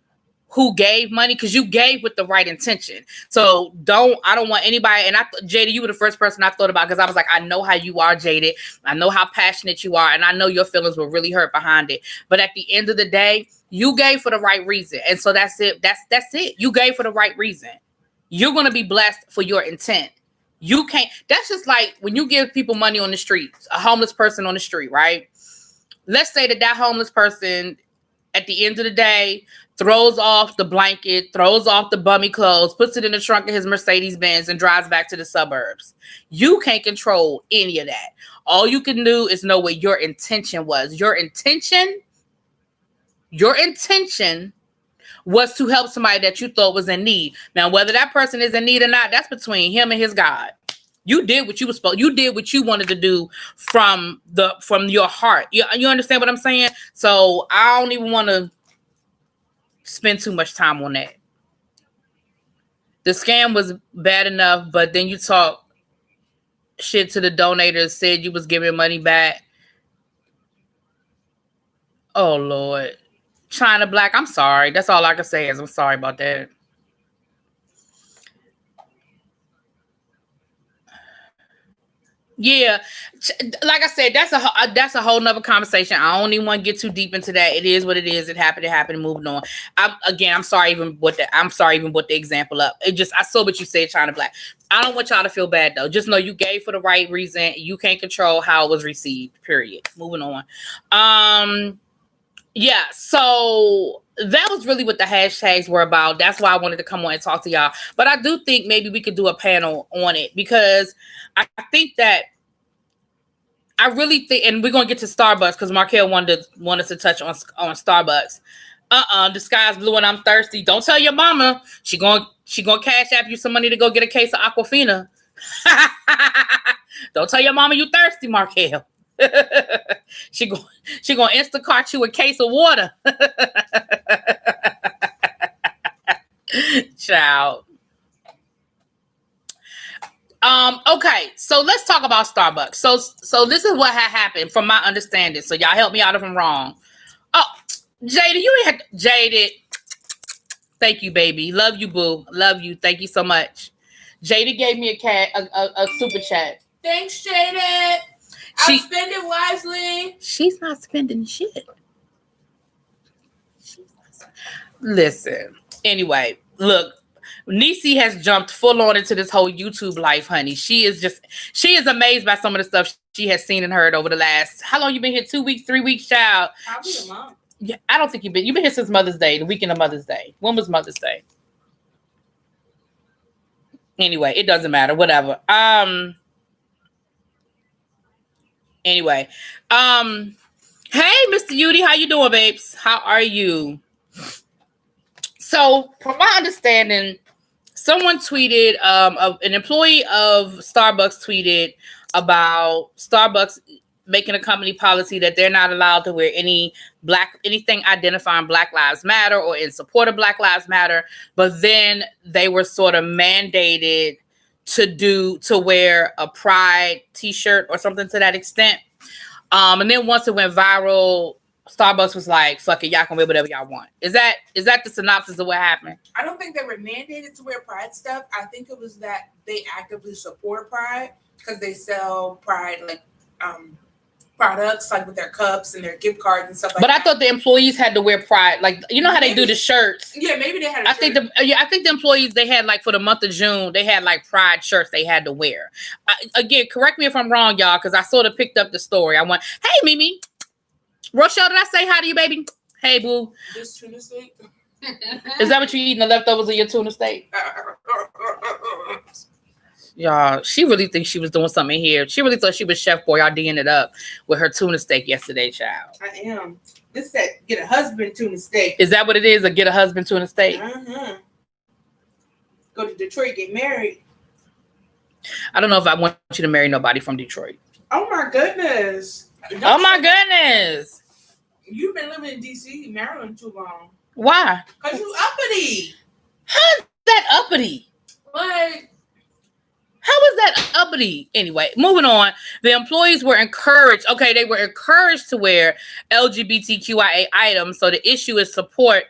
gave money because you gave with the right intention. So I don't want anybody. And Jada, you were the first person I thought about because I was like, I know how you are, Jada. I know how passionate you are, and I know your feelings were really hurt behind it. But at the end of the day, you gave for the right reason, and so that's it. That's it. You gave for the right reason. You're going to be blessed for your intent. You can't. That's just like when you give people money on the street, a homeless person on the street, right? Let's say that homeless person, at the end of the day, throws off the blanket, throws off the bummy clothes, puts it in the trunk of his Mercedes-Benz and drives back to the suburbs. You can't control any of that. All you can do is know what your intention was. Your intention was to help somebody that you thought was in need. Now, whether that person is in need or not, that's between him and his God. You did what you were supposed. You did what you wanted to do from your heart. You understand what I'm saying? So I don't even want to spend too much time on that. The scam was bad enough, but then you talk shit to the donators, said you was giving money back. Oh Lord. China Black, I'm sorry. That's all I can say is I'm sorry about that. Yeah, like I said, that's a whole nother conversation. I don't even want to get too deep into that. It is what it is. It happened, moving on. I'm sorry even with the example up. I saw what you said, China Black. I don't want y'all to feel bad though. Just know you gave for the right reason. You can't control how it was received. Period. Moving on. Yeah, so that was really what the hashtags were about. That's why I wanted to come on and talk to y'all. But I do think maybe we could do a panel on it because I think that I really think, and we're gonna get to Starbucks because Markel wanted us to touch on Starbucks. The sky's blue and I'm thirsty. Don't tell your mama. She gonna cash app you some money to go get a case of Aquafina. Don't tell your mama you thirsty, Markel. she gonna Instacart you a case of water. Child. Okay, so let's talk about Starbucks. So this is what had happened from my understanding. So y'all help me out if I'm wrong. Oh, Jada, you had Jaded. Thank you, baby. Love you, boo. Love you. Thank you so much. Jada gave me a super chat. Thanks, Jada. I spend it wisely. She's not spending shit. Listen. Anyway, look, Niecy has jumped full on into this whole YouTube life, honey. She is amazed by some of the stuff she has seen and heard over the last. How long you been here? 2 weeks, 3 weeks, child? Probably a month. Yeah, I don't think you've been here since Mother's Day, the weekend of Mother's Day. When was Mother's Day? Anyway, it doesn't matter. Whatever. Anyway, hey, Mr. Yudi, how you doing, babes? How are you? So, from my understanding, someone tweeted, an employee of Starbucks tweeted about Starbucks making a company policy that they're not allowed to wear anything identifying Black Lives Matter or in support of Black Lives Matter. But then they were sort of mandated to wear a Pride t-shirt or something to that extent. And then once it went viral, Starbucks was like, fuck it, y'all can wear whatever y'all want. Is that the synopsis of what happened? I don't think they were mandated to wear Pride stuff. I think it was that they actively support Pride because they sell Pride products like with their cups and their gift cards and stuff like that. But I thought the employees had to wear Pride. Like, you know how they do the shirts? Yeah, maybe they had I think the employees, they had like for the month of June, they had like Pride shirts they had to wear. Again, correct me if I'm wrong, y'all, because I sort of picked up the story. I went, hey, Mimi. Rochelle, did I say hi to you, baby? Hey, boo. This tuna steak? Is that what you eating, the leftovers of your tuna steak? Y'all, she really thinks she was doing something here. She really thought she was Chef Boyardeeing it up with her tuna steak yesterday, child. I am. This said, get a husband tuna steak. Is that what it is? A get a husband tuna steak? Go to Detroit, get married. I don't know if I want you to marry nobody from Detroit. Oh, my goodness. Oh, my goodness. You've been living in D.C., Maryland too long. Why? Because you uppity. How's that uppity? What? How is that uppity? Anyway, moving on. The employees were encouraged. Okay, they were encouraged to wear LGBTQIA items. So the issue is support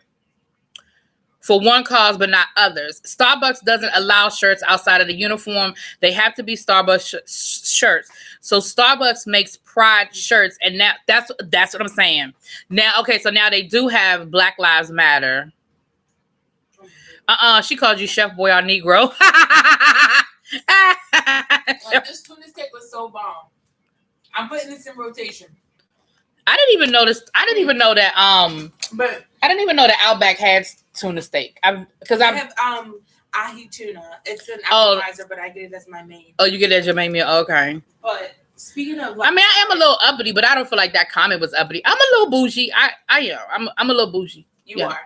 for one cause, but not others. Starbucks doesn't allow shirts outside of the uniform. They have to be Starbucks shirts. So Starbucks makes Pride shirts, and now that's what I'm saying. Now, okay, so now they do have Black Lives Matter. She called you Chef Boyardee Negro. Like, this tuna steak was so bomb. I'm putting this in rotation. I didn't even know that. But I didn't even know that Outback had tuna steak. I have ahi tuna. It's an appetizer, but I get it as my main. Oh, you get it as your main meal. Okay. But speaking of, I mean, I am a little uppity, but I don't feel like that comment was uppity. I'm a little bougie. I am. I'm a little bougie. You are.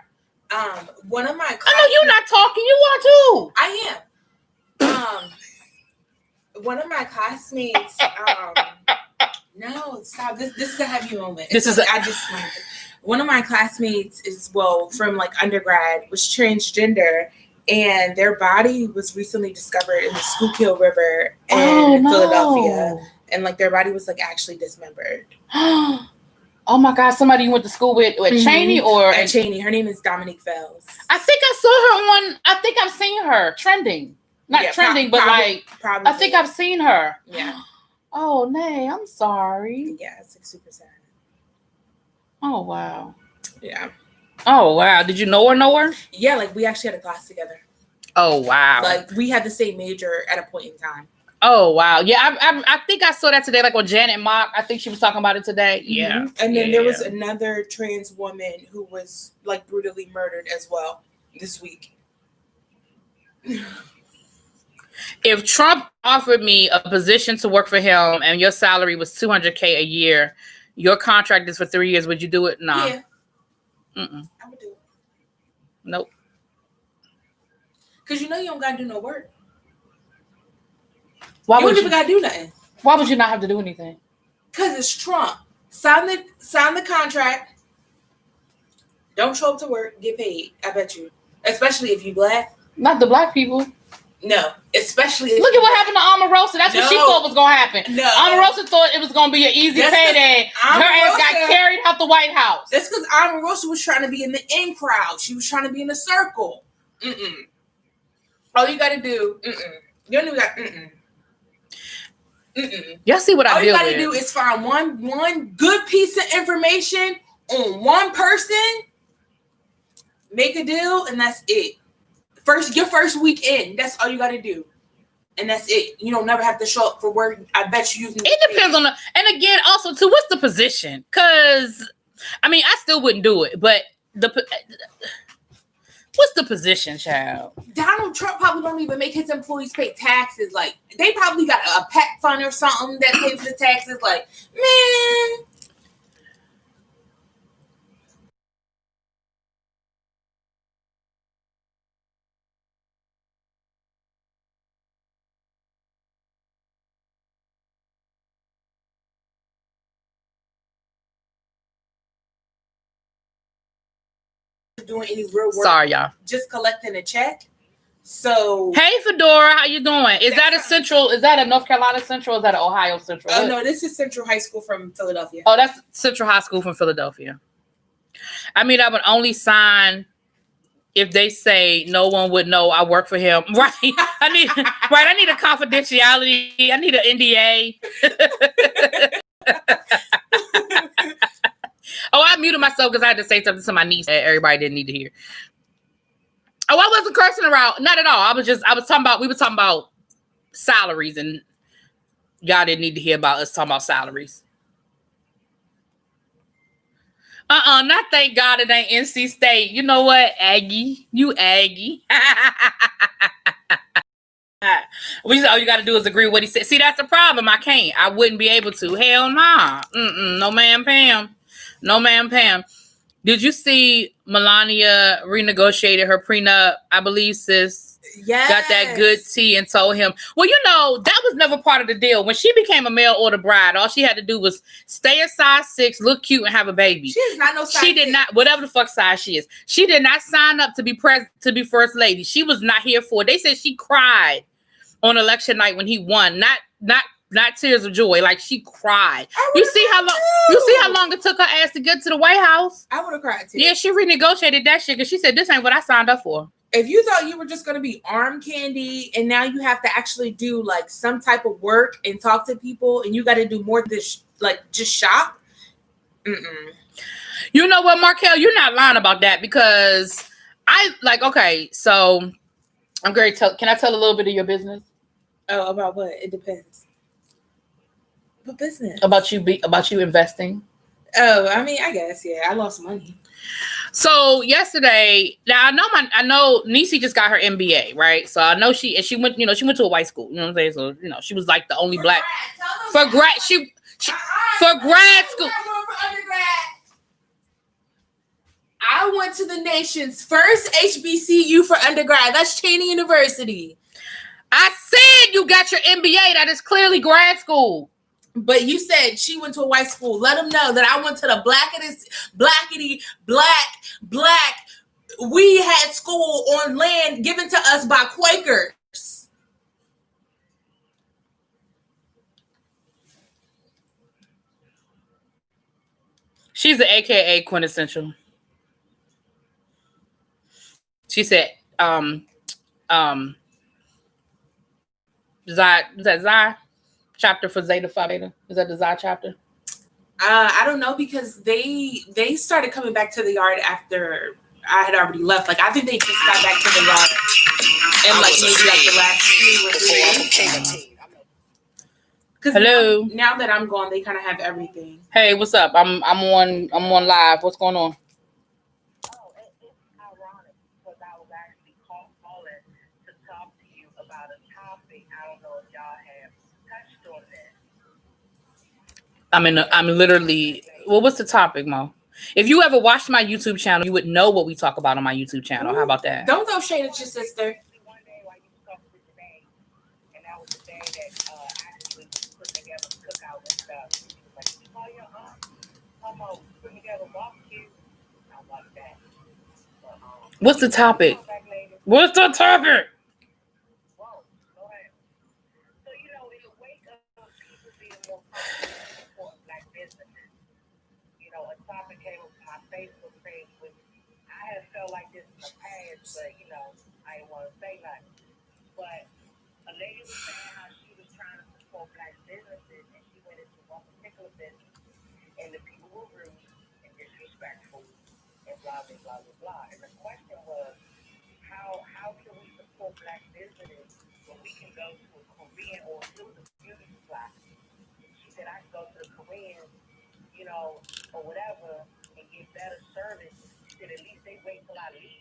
One of my. I know you're not talking. You are too. I am. One of my classmates. No, stop. This is a heavy moment. One of my classmates from like undergrad was transgender, and their body was recently discovered in the Schuylkill River in Philadelphia, and like their body was like actually dismembered. Oh my God! Somebody you went to school with Cheney or at Cheney? Her name is Dominique Fells. I think I saw her on. I think I've seen her trending. Not trending, but probably. I think I've seen her. Yeah. Oh, nay, I'm sorry. Yeah, it's like super sad. Oh, wow. Yeah. Oh, wow. Did you know her? Yeah, like we actually had a class together. Oh, wow. Like we had the same major at a point in time. Oh, wow. Yeah, I think I saw that today, like on Janet Mock. I think she was talking about it today. Yeah. Mm-hmm. And then there was another trans woman who was like brutally murdered as well this week. If Trump offered me a position to work for him and your salary was $200K a year, your contract is for 3 years, would you do it? No. Yeah. Mm-mm. I would do it. Nope. Because you don't got to do no work. Why you would don't even got to do nothing. Why would you not have to do anything? Because it's Trump. Sign the contract. Don't show up to work. Get paid. I bet you. Especially if you black. Not the black people. No, especially look at what happened to Omarosa. That's what she thought was gonna happen. No, Omarosa thought it was gonna be an easy payday. Her ass got carried out the White House. That's because Omarosa was trying to be in the in crowd. She was trying to be in the circle. All you gotta do. You don't even got. Y'all see what I deal with? All you gotta do is find one good piece of information on one person, make a deal, and that's it. Your first week in, that's all you got to do, and that's it. You don't never have to show up for work. I bet you. It depends on and again, also too, what's the position? Because I mean, I still wouldn't do it, but what's the position, child? Donald Trump probably don't even make his employees pay taxes. Like they probably got a PAC fund or something that pays the taxes. Like man. doing any real work. Sorry, y'all. Just collecting a check. So hey, Fedora, how you doing? Is that a Central? Is that a North Carolina Central? Or is that an Ohio Central? Oh no, this is Central High School from Philadelphia. Oh, that's Central High School from Philadelphia. I mean, I would only sign if they say no one would know I work for him. Right? I need a confidentiality. I need an NDA. Oh, I muted myself because I had to say something to my niece that everybody didn't need to hear. Oh, I wasn't cursing around. Not at all. We were talking about salaries, and y'all didn't need to hear about us talking about salaries. Not thank God it ain't NC State. You know what, Aggie? You Aggie. All you got to do is agree with what he said. See, that's the problem. I can't. I wouldn't be able to. Hell nah. No, ma'am, Pam. No, ma'am, Pam. Did you see Melania renegotiated her prenup? I believe, sis. Yes. Got that good tea and told him, well, that was never part of the deal. When she became a mail order bride, all she had to do was stay a size 6, look cute, and have a baby. She is not no size She did 6. not, whatever the fuck size she is. She did not sign up to be to be first lady. She was not here for it. They said she cried on election night when he won. Not tears of joy. Like, she cried. You see how long it took her ass to get to the White House? I would have cried too. Yeah, she renegotiated that shit because she said this ain't what I signed up for. If you thought you were just going to be arm candy and now you have to actually do like some type of work and talk to people and you got to do more than just shop. You know what, Markel? You're not lying about that because okay, so I'm going to can I tell a little bit of your business? Oh, about what? It depends. What business? About you investing? Oh, I mean, I guess, yeah. I lost money. So yesterday, now I know Niecy just got her MBA, right? So I know she went to a white school. You know what I'm saying? So she was like the only black for grad school. I went to the nation's first HBCU for undergrad. That's Cheney University. I said you got your MBA. That is clearly grad school. But you said she went to a white school. Let them know that I went to the blackety, black. We had school on land given to us by Quakers. She's the AKA quintessential. She said, Xi chapter for Zeta Phi Beta? Is that the Xi chapter? I don't know because they started coming back to the yard after I had already left. Like I think they just got back to the yard and maybe the last 2 or 3 days. Hello. Now that I'm gone, they kind of have everything. Hey, what's up? I'm on live. What's going on? I'm literally. Well, what's the topic, Mo? If you ever watched my YouTube channel, you would know what we talk about on my YouTube channel. How about that? Don't throw shade at your sister. What's the topic? What's the topic? Felt like this in the past, but I didn't want to say nothing. But a lady was saying how she was trying to support black businesses, and she went into one particular business, and the people were rude and disrespectful, and blah blah blah blah blah. And the question was, how can we support black businesses when we can go to a Korean or to the beauty supply? She said I can go to the Korean, or whatever, and get better service. At least they wait till I leave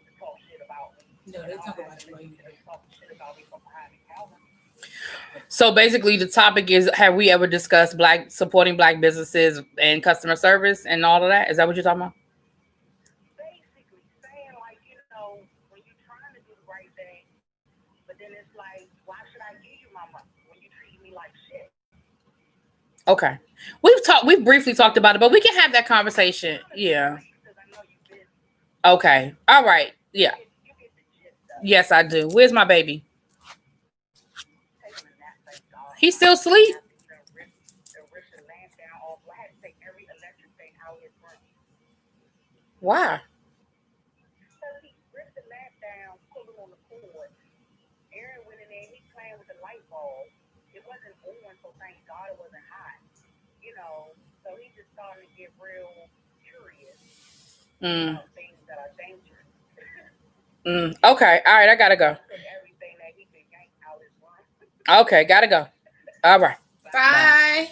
to talk shit about me. No, they talk about you while you're there. Talk shit about me from behind the counter. So basically, the topic is: have we ever discussed supporting black businesses and customer service and all of that? Is that what you're talking about? Basically, saying when you're trying to do the right thing, but then it's like, why should I give you my money when you treat me like shit? Okay, we've briefly talked about it, but we can have that conversation. Yeah. Okay. All right. Yeah. You get the gist of it. Yes, I do. Where's my baby? Taking a nap, thank God. He My still asleep? nap is rip the lamp down off. I had to take every electric thing out of his room. Why? So he ripped the lamp down, pulling on the cord. Aaron went in there, he playing with the light bulb. It wasn't on, so thank God it wasn't hot. You know, so he just started to get real curious Mm. about things that are dangerous. Okay. All right. I gotta go. Took everything that he could yank out his room. Okay. Gotta go. All right. Bye.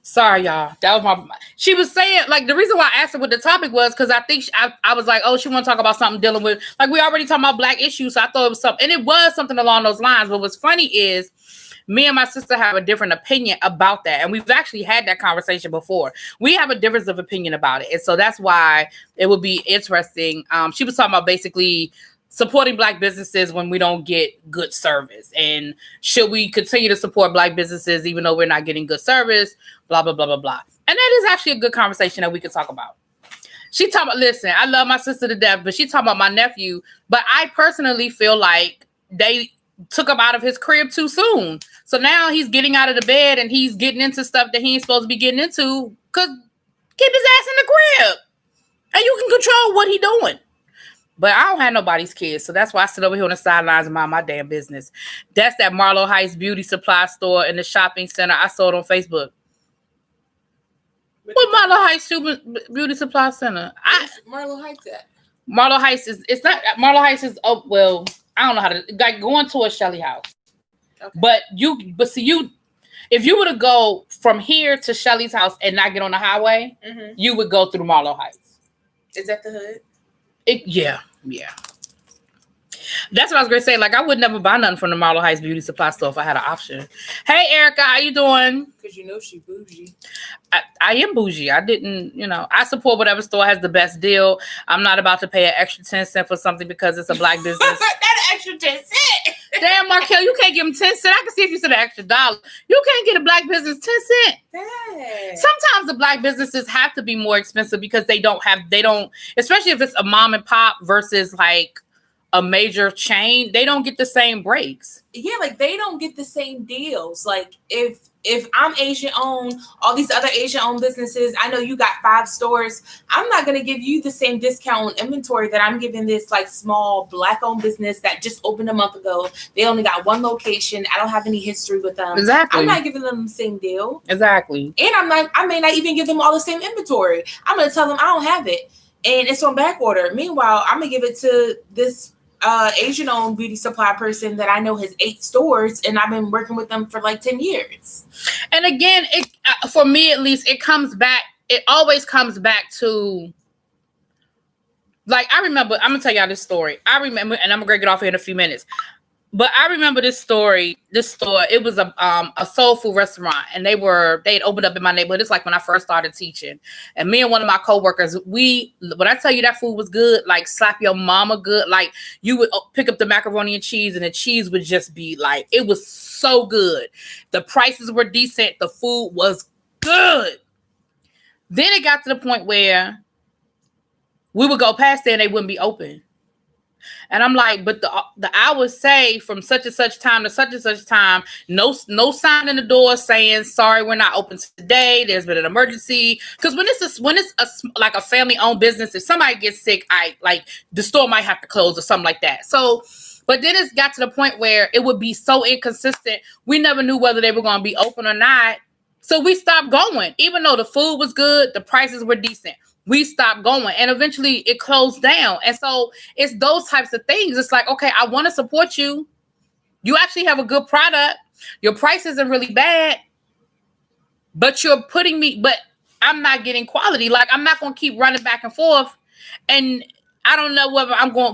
Sorry, y'all. That was my. She was saying, like, the reason why I asked her what the topic was because I think I was like, oh, she want to talk about something dealing with, like, we already talking about black issues, so I thought it was something, and it was something along those lines. But what's funny is, me and my sister have a different opinion about that, and we've actually had that conversation before. We have a difference of opinion about it, and so that's why it would be interesting. She was talking about basically supporting black businesses when we don't get good service, and should we continue to support black businesses even though we're not getting good service, blah blah blah blah blah. And that is actually a good conversation that we could talk about. She talking about, listen, I love my sister to death, but she talking about my nephew, but I personally feel like they took him out of his crib too soon, so now he's getting out of the bed and he's getting into stuff that he ain't supposed to be getting into, because keep his ass in the crib and you can control what he doing. But I don't have nobody's kids, so that's why I sit over here on the sidelines and mind my damn business. That's that Marlow Heights beauty supply store in the shopping center. I saw it on Facebook. What Marlow Heights beauty supply center? Marlow Heights at? Marlow Heights is, it's not, Marlow Heights is, oh, well, I don't know how to, like, going to a Shelly house. Okay. But see, if you were to go from here to Shelly's house and not get on the highway, you would go through Marlow Heights. Is that the hood? Yeah. That's what I was going to say. Like, I would never buy nothing from the Marlow Heights beauty supply store if I had an option. Hey, Erica, how you doing? Because you know she bougie. I am bougie. I didn't, I support whatever store has the best deal. I'm not about to pay an extra 10 cents for something because it's a black business. That extra 10 cents. Damn, Markel, you can't give them 10 cents. I can see if you said an extra $1. You can't get a black business 10 cents. Dang. Sometimes the black businesses have to be more expensive because they don't, especially if it's a mom and pop versus like a major chain, they don't get the same breaks. Yeah, like they don't get the same deals. Like if I'm Asian owned, all these other Asian owned businesses, I know you got 5 stores. I'm not gonna give you the same discount on inventory that I'm giving this like small black owned business that just opened a month ago. They only got 1 location. I don't have any history with them. Exactly. I'm not giving them the same deal. Exactly. And I may not even give them all the same inventory. I'm gonna tell them I don't have it and it's on back order. Meanwhile, I'm gonna give it to this Asian owned beauty supply person that I know has 8 stores and I've been working with them for like 10 years. And again, it for me at least, it always comes back to, like, I remember, I'm gonna tell y'all this story. I remember, and I'm gonna get off here in a few minutes. But I remember this store, it was a soul food restaurant, and they'd opened up in my neighborhood. It's like when I first started teaching. And me and one of my coworkers, when I tell you that food was good, like slap your mama good, like you would pick up the macaroni and cheese and the cheese would just be like, it was so good. The prices were decent. The food was good. Then it got to the point where we would go past there and they wouldn't be open. And I'm like, but the hours say from such and such time to such and such time, no sign in the door saying, sorry, we're not open today. There's been an emergency. Because when it's like a family owned business, if somebody gets sick, the store might have to close or something like that. So, but then it's got to the point where it would be so inconsistent. We never knew whether they were going to be open or not. So we stopped going, even though the food was good, the prices were decent. We stopped going and eventually it closed down. And so it's those types of things. It's like, okay, I want to support you. You actually have a good product. Your price isn't really bad, but I'm not getting quality. Like, I'm not going to keep running back and forth. And I don't know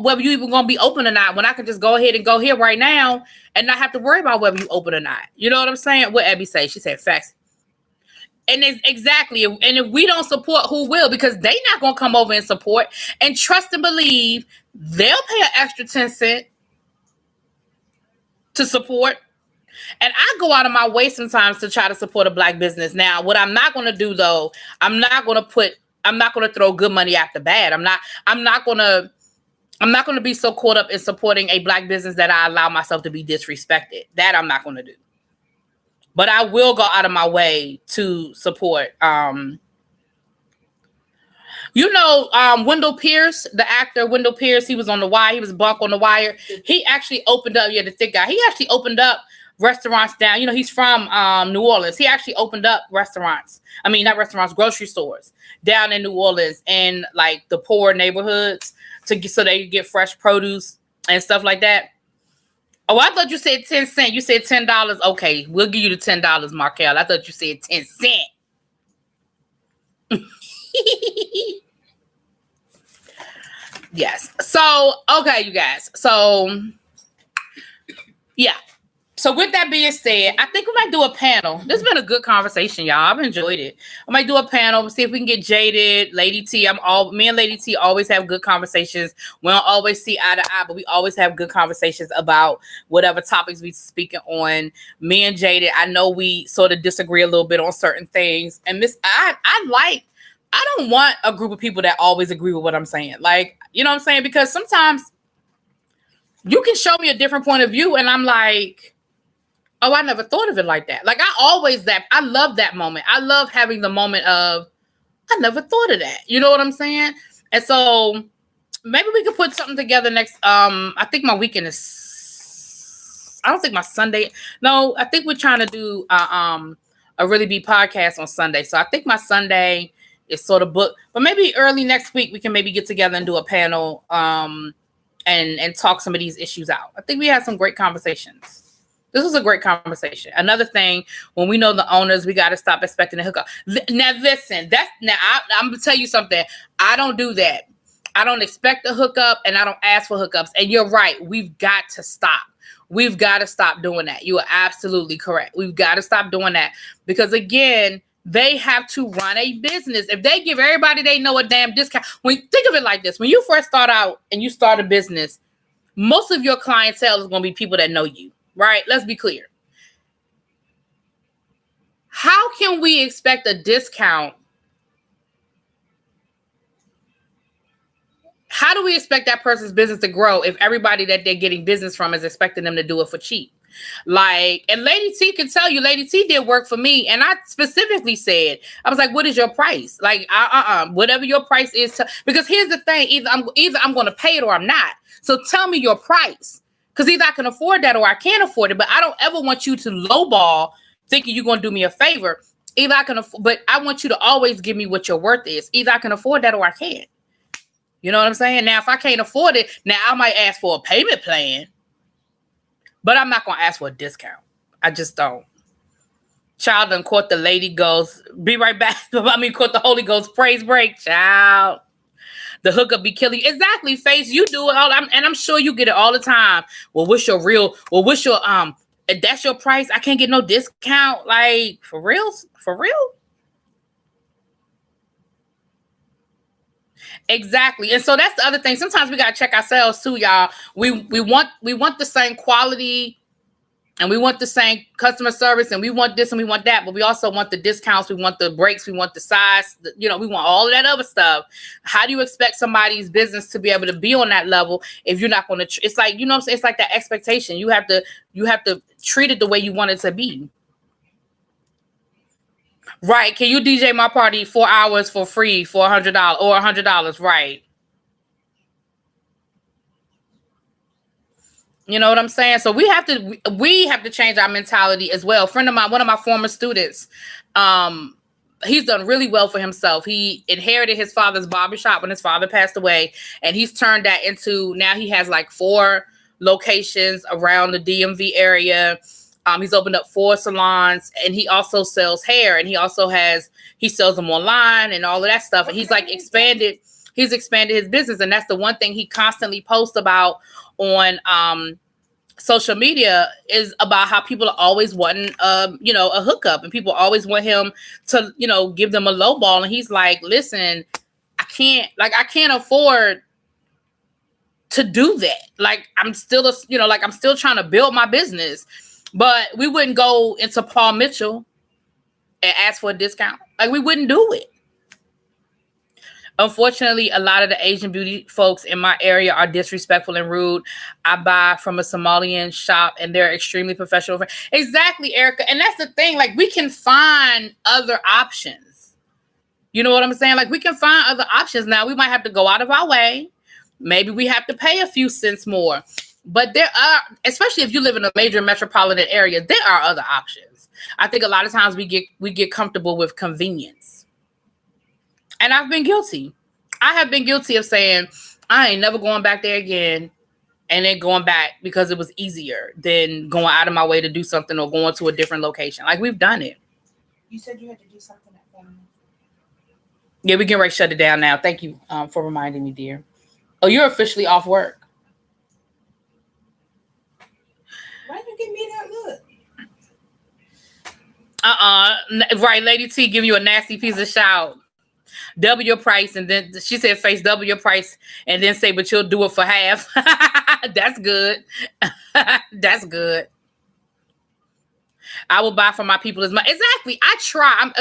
whether you even going to be open or not, when I can just go ahead and go here right now and not have to worry about whether you open or not. You know what I'm saying? What Abby say? She said facts. And it's exactly, and if we don't support, who will? Because they not gonna come over and support. And trust and believe, they'll pay an extra 10 cents to support. And I go out of my way sometimes to try to support a black business. Now, what I'm not gonna do though, I'm not gonna throw good money after bad. I'm not gonna I'm not going to be so caught up in supporting a black business that I allow myself to be disrespected. That I'm not going to do. But I will go out of my way to support. Wendell Pierce, the actor Wendell Pierce, he was on The Wire. He was Buck on The Wire. He actually opened up, the thick guy. He actually opened up restaurants down. He's from New Orleans. He actually opened up restaurants. I mean, not restaurants, grocery stores down in New Orleans and like the poor neighborhoods so they could get fresh produce and stuff like that. Oh, I thought you said 10 cents. You said $10. Okay, we'll give you the $10, Markel. I thought you said 10 cents. Yes. So, okay, you guys. So, yeah. So with that being said, I think we might do a panel. This has been a good conversation, y'all. I've enjoyed it. I might do a panel, see if we can get Jaded, Lady T. Me and Lady T always have good conversations. We don't always see eye to eye, but we always have good conversations about whatever topics we speaking on. Me and Jaded, I know we sort of disagree a little bit on certain things. And I don't want a group of people that always agree with what I'm saying. Like, you know what I'm saying? Because sometimes you can show me a different point of view and I'm like, oh, I never thought of it like that. Like I love that moment. I love having the moment of, I never thought of that. You know what I'm saying? And so maybe we could put something together next. I think my weekend is, I don't think my Sunday. No, I think we're trying to do a Really Be podcast on Sunday. So I think my Sunday is sort of booked, but maybe early next week we can maybe get together and do a panel and talk some of these issues out. I think we had some great conversations. This was a great conversation. Another thing, when we know the owners, we got to stop expecting a hookup. Now, listen, I'm going to tell you something. I don't do that. I don't expect a hookup and I don't ask for hookups. And you're right. We've got to stop. We've got to stop doing that. You are absolutely correct. We've got to stop doing that because, again, they have to run a business. If they give everybody they know a damn discount, think of it like this. When you first start out and you start a business, most of your clientele is going to be people that know you. Right? Let's be clear. How can we expect a discount? How do we expect that person's business to grow if everybody that they're getting business from is expecting them to do it for cheap? Like, and Lady T can tell you, Lady T did work for me. And I specifically said, I was like, what is your price? Like, whatever your price is. Because here's the thing, either I'm going to pay it or I'm not. So tell me your price. Because either I can afford that or I can't afford it. But I don't ever want you to lowball thinking you're going to do me a favor. Either I can but I want you to always give me what your worth is. Either I can afford that or I can't. You know what I'm saying? Now, if I can't afford it, now I might ask for a payment plan. But I'm not going to ask for a discount. I just don't. Child done caught the Lady Ghost. Be right back. Caught the Holy Ghost praise break. Child. The hookup be killing you. Exactly, Face. You do it all. And I'm sure you get it all the time. Well, what's your if that's your price? I can't get no discount. Like, for real? For real? Exactly. And so that's the other thing. Sometimes we gotta check ourselves too, y'all. We want the same quality and we want the same customer service and we want this and we want that, but we also want the discounts, we want the breaks, we want the size, we want all of that other stuff. How do you expect somebody's business to be able to be on that level if you're not going to, it's like, you know what I'm saying? It's like that expectation. You have to treat it the way you want it to be. Right. Can you DJ my party 4 hours for free for $100 or $100? Right. You know what I'm saying? So we have to change our mentality as well. Friend of mine, one of my former students, he's done really well for himself. He inherited his father's barbershop when his father passed away, and he's turned that into, now he has like 4 locations around the DMV area. He's opened up 4 salons, and he also sells hair, and he sells them online and all of that stuff. And he's expanded his business. And that's the one thing he constantly posts about on social media is about how people are always wanting a hookup, and people always want him to give them a low ball. And he's like, listen, I can't afford to do that. Like, I'm still I'm still trying to build my business, but we wouldn't go into Paul Mitchell and ask for a discount. Like, we wouldn't do it. Unfortunately, a lot of the Asian beauty folks in my area are disrespectful and rude. I buy from a Somalian shop and they're extremely professional. Exactly, Erica. And that's the thing. Like, we can find other options. You know what I'm saying? Like, we can find other options. Now, we might have to go out of our way. Maybe we have to pay a few cents more. But there are, especially if you live in a major metropolitan area, there are other options. I think a lot of times we get comfortable with convenience. And I've been guilty. I have been guilty of saying, I ain't never going back there again. And then going back because it was easier than going out of my way to do something or going to a different location. Like, we've done it. You said you had to do something at family. Yeah, we can ready to shut it down now. Thank you for reminding me, dear. Oh, you're officially off work. Why did you give me that look? Right, Lady T giving you a nasty piece of shout. Double your price, and then she said, "Face double your price," and then say, "But you'll do it for half." That's good. That's good. I will buy from my people as much. Exactly. I try.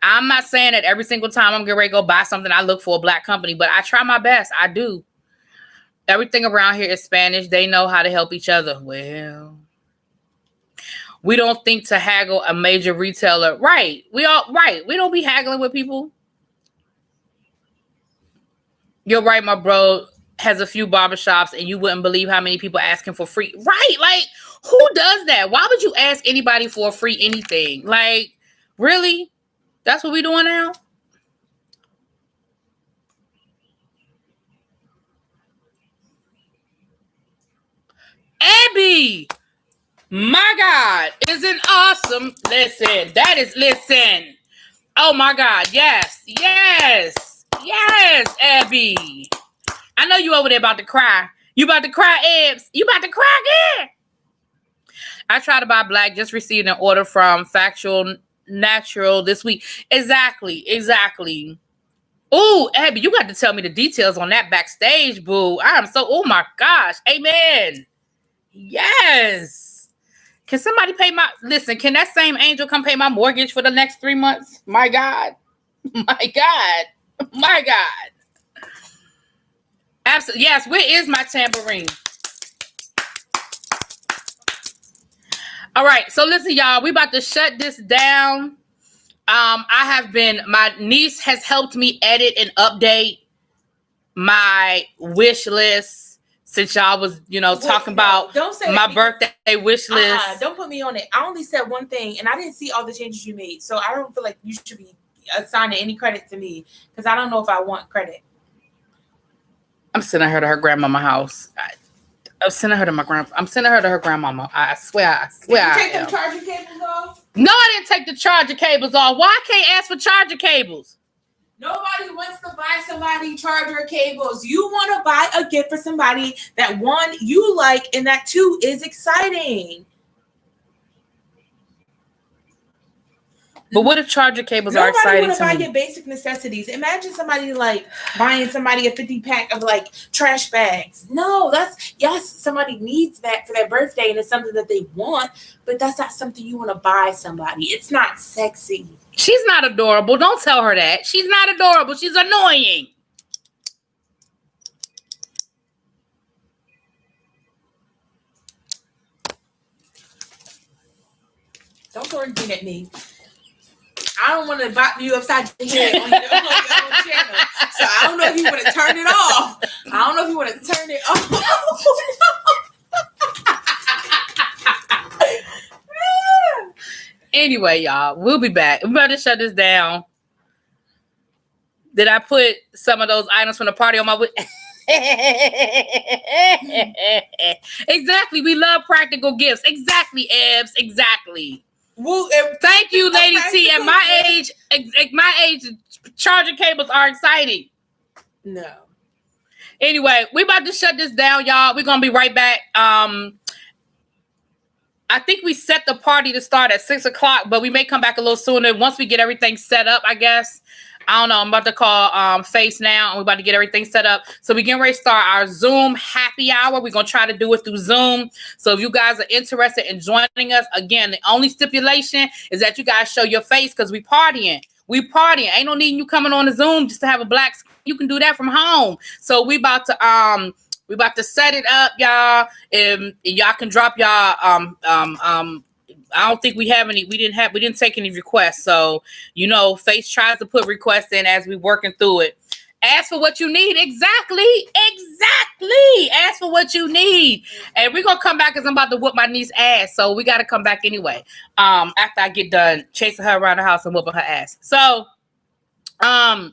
I'm not saying that every single time I'm getting ready to go buy something, I look for a black company, but I try my best. I do. Everything around here is Spanish. They know how to help each other. Well, we don't think to haggle a major retailer. Right. We don't be haggling with people. You're right, my bro has a few barbershops and you wouldn't believe how many people asking for free. Right. Like, who does that? Why would you ask anybody for a free anything? Like, really? That's what we doing now? Abby, my God, isn't awesome. Listen. Oh my God. Yes, Abby. I know you over there about to cry. You about to cry, Abs. You about to cry again. I try to buy black, just received an order from Factual Natural this week. Exactly. Oh, Abby, you got to tell me the details on that backstage, boo. Oh my gosh. Amen. Yes. Can somebody pay can that same angel come pay my mortgage for the next 3 months? My God. Absolutely. Yes, where is my tambourine? All right, so listen, y'all, we about to shut this down. My niece has helped me edit and update my wish list since y'all was, talking about my birthday wish list. Don't put me on it. I only said one thing, and I didn't see all the changes you made, so I don't feel like you should be assigning any credit to me because I don't know if I want credit. I'm sending her to her grandmama house. I'm sending her to her grandmama. I swear. Did you take them charging cables off? No, I didn't take the charger cables off. Why I can't ask for charger cables? Nobody wants to buy somebody charger cables. You want to buy a gift for somebody that one you like and that two is exciting. But what if charger cables are exciting to me? Nobody want to buy your basic necessities. Imagine somebody like buying somebody a 50-pack of like trash bags. No, somebody needs that for their birthday and it's something that they want, but that's not something you want to buy somebody. It's not sexy. She's not adorable. Don't tell her that. She's not adorable. She's annoying. Don't throw anything at me. I don't want to bop you upside your head on your own channel. So I don't know if you want to turn it off. Anyway, y'all, we'll be back. We're about to shut this down. Did I put some of those items from the party on my Exactly. We love practical gifts. Exactly, Ebs. Exactly. Well, thank you, Lady T. At my age, charger cables are exciting. No. Anyway, we about to shut this down, y'all. We're gonna be right back. I think we set the party to start at 6:00, but we may come back a little sooner once we get everything set up, I guess. I don't know. I'm about to call Face now, and we're about to get everything set up. So we're getting ready to start our Zoom happy hour. We're going to try to do it through Zoom. So if you guys are interested in joining us, again, the only stipulation is that you guys show your face because we partying. We partying. Ain't no need you coming on the Zoom just to have a black screen. You can do that from home. So we about to set it up, y'all. And y'all can drop y'all I don't think we didn't take any requests. So, Face tries to put requests in as we working through it. Ask for what you need. Exactly. Ask for what you need. And we're going to come back because I'm about to whoop my niece's ass. So we got to come back anyway. After I get done chasing her around the house and whooping her ass. So, but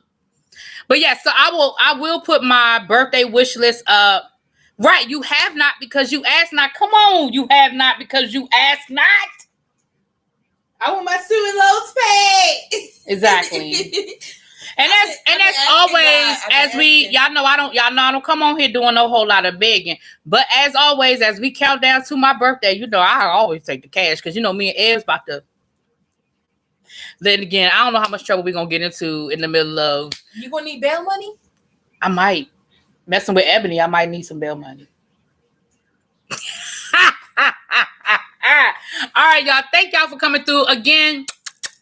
yeah, so I will put my birthday wish list up. Right. You have not because you asked not. Come on. You have not because you asked not. I want my student loans paid. Exactly. And as always, y'all know I don't come on here doing no whole lot of begging. But as always, as we count down to my birthday, I always take the cash because me and Ev's about to. Then again, I don't know how much trouble we're gonna get into in the middle of. You gonna need bail money? I might. Messing with Ebony, I might need some bail money. All right, y'all. Thank y'all for coming through again.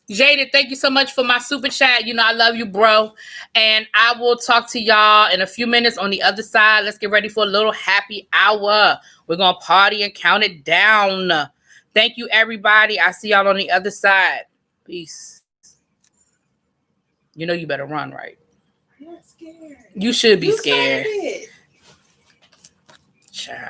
Jada, thank you so much for my super chat. I love you, bro. And I will talk to y'all in a few minutes on the other side. Let's get ready for a little happy hour. We're going to party and count it down. Thank you, everybody. I see y'all on the other side. Peace. You better run, right? I'm not scared. You should be scared.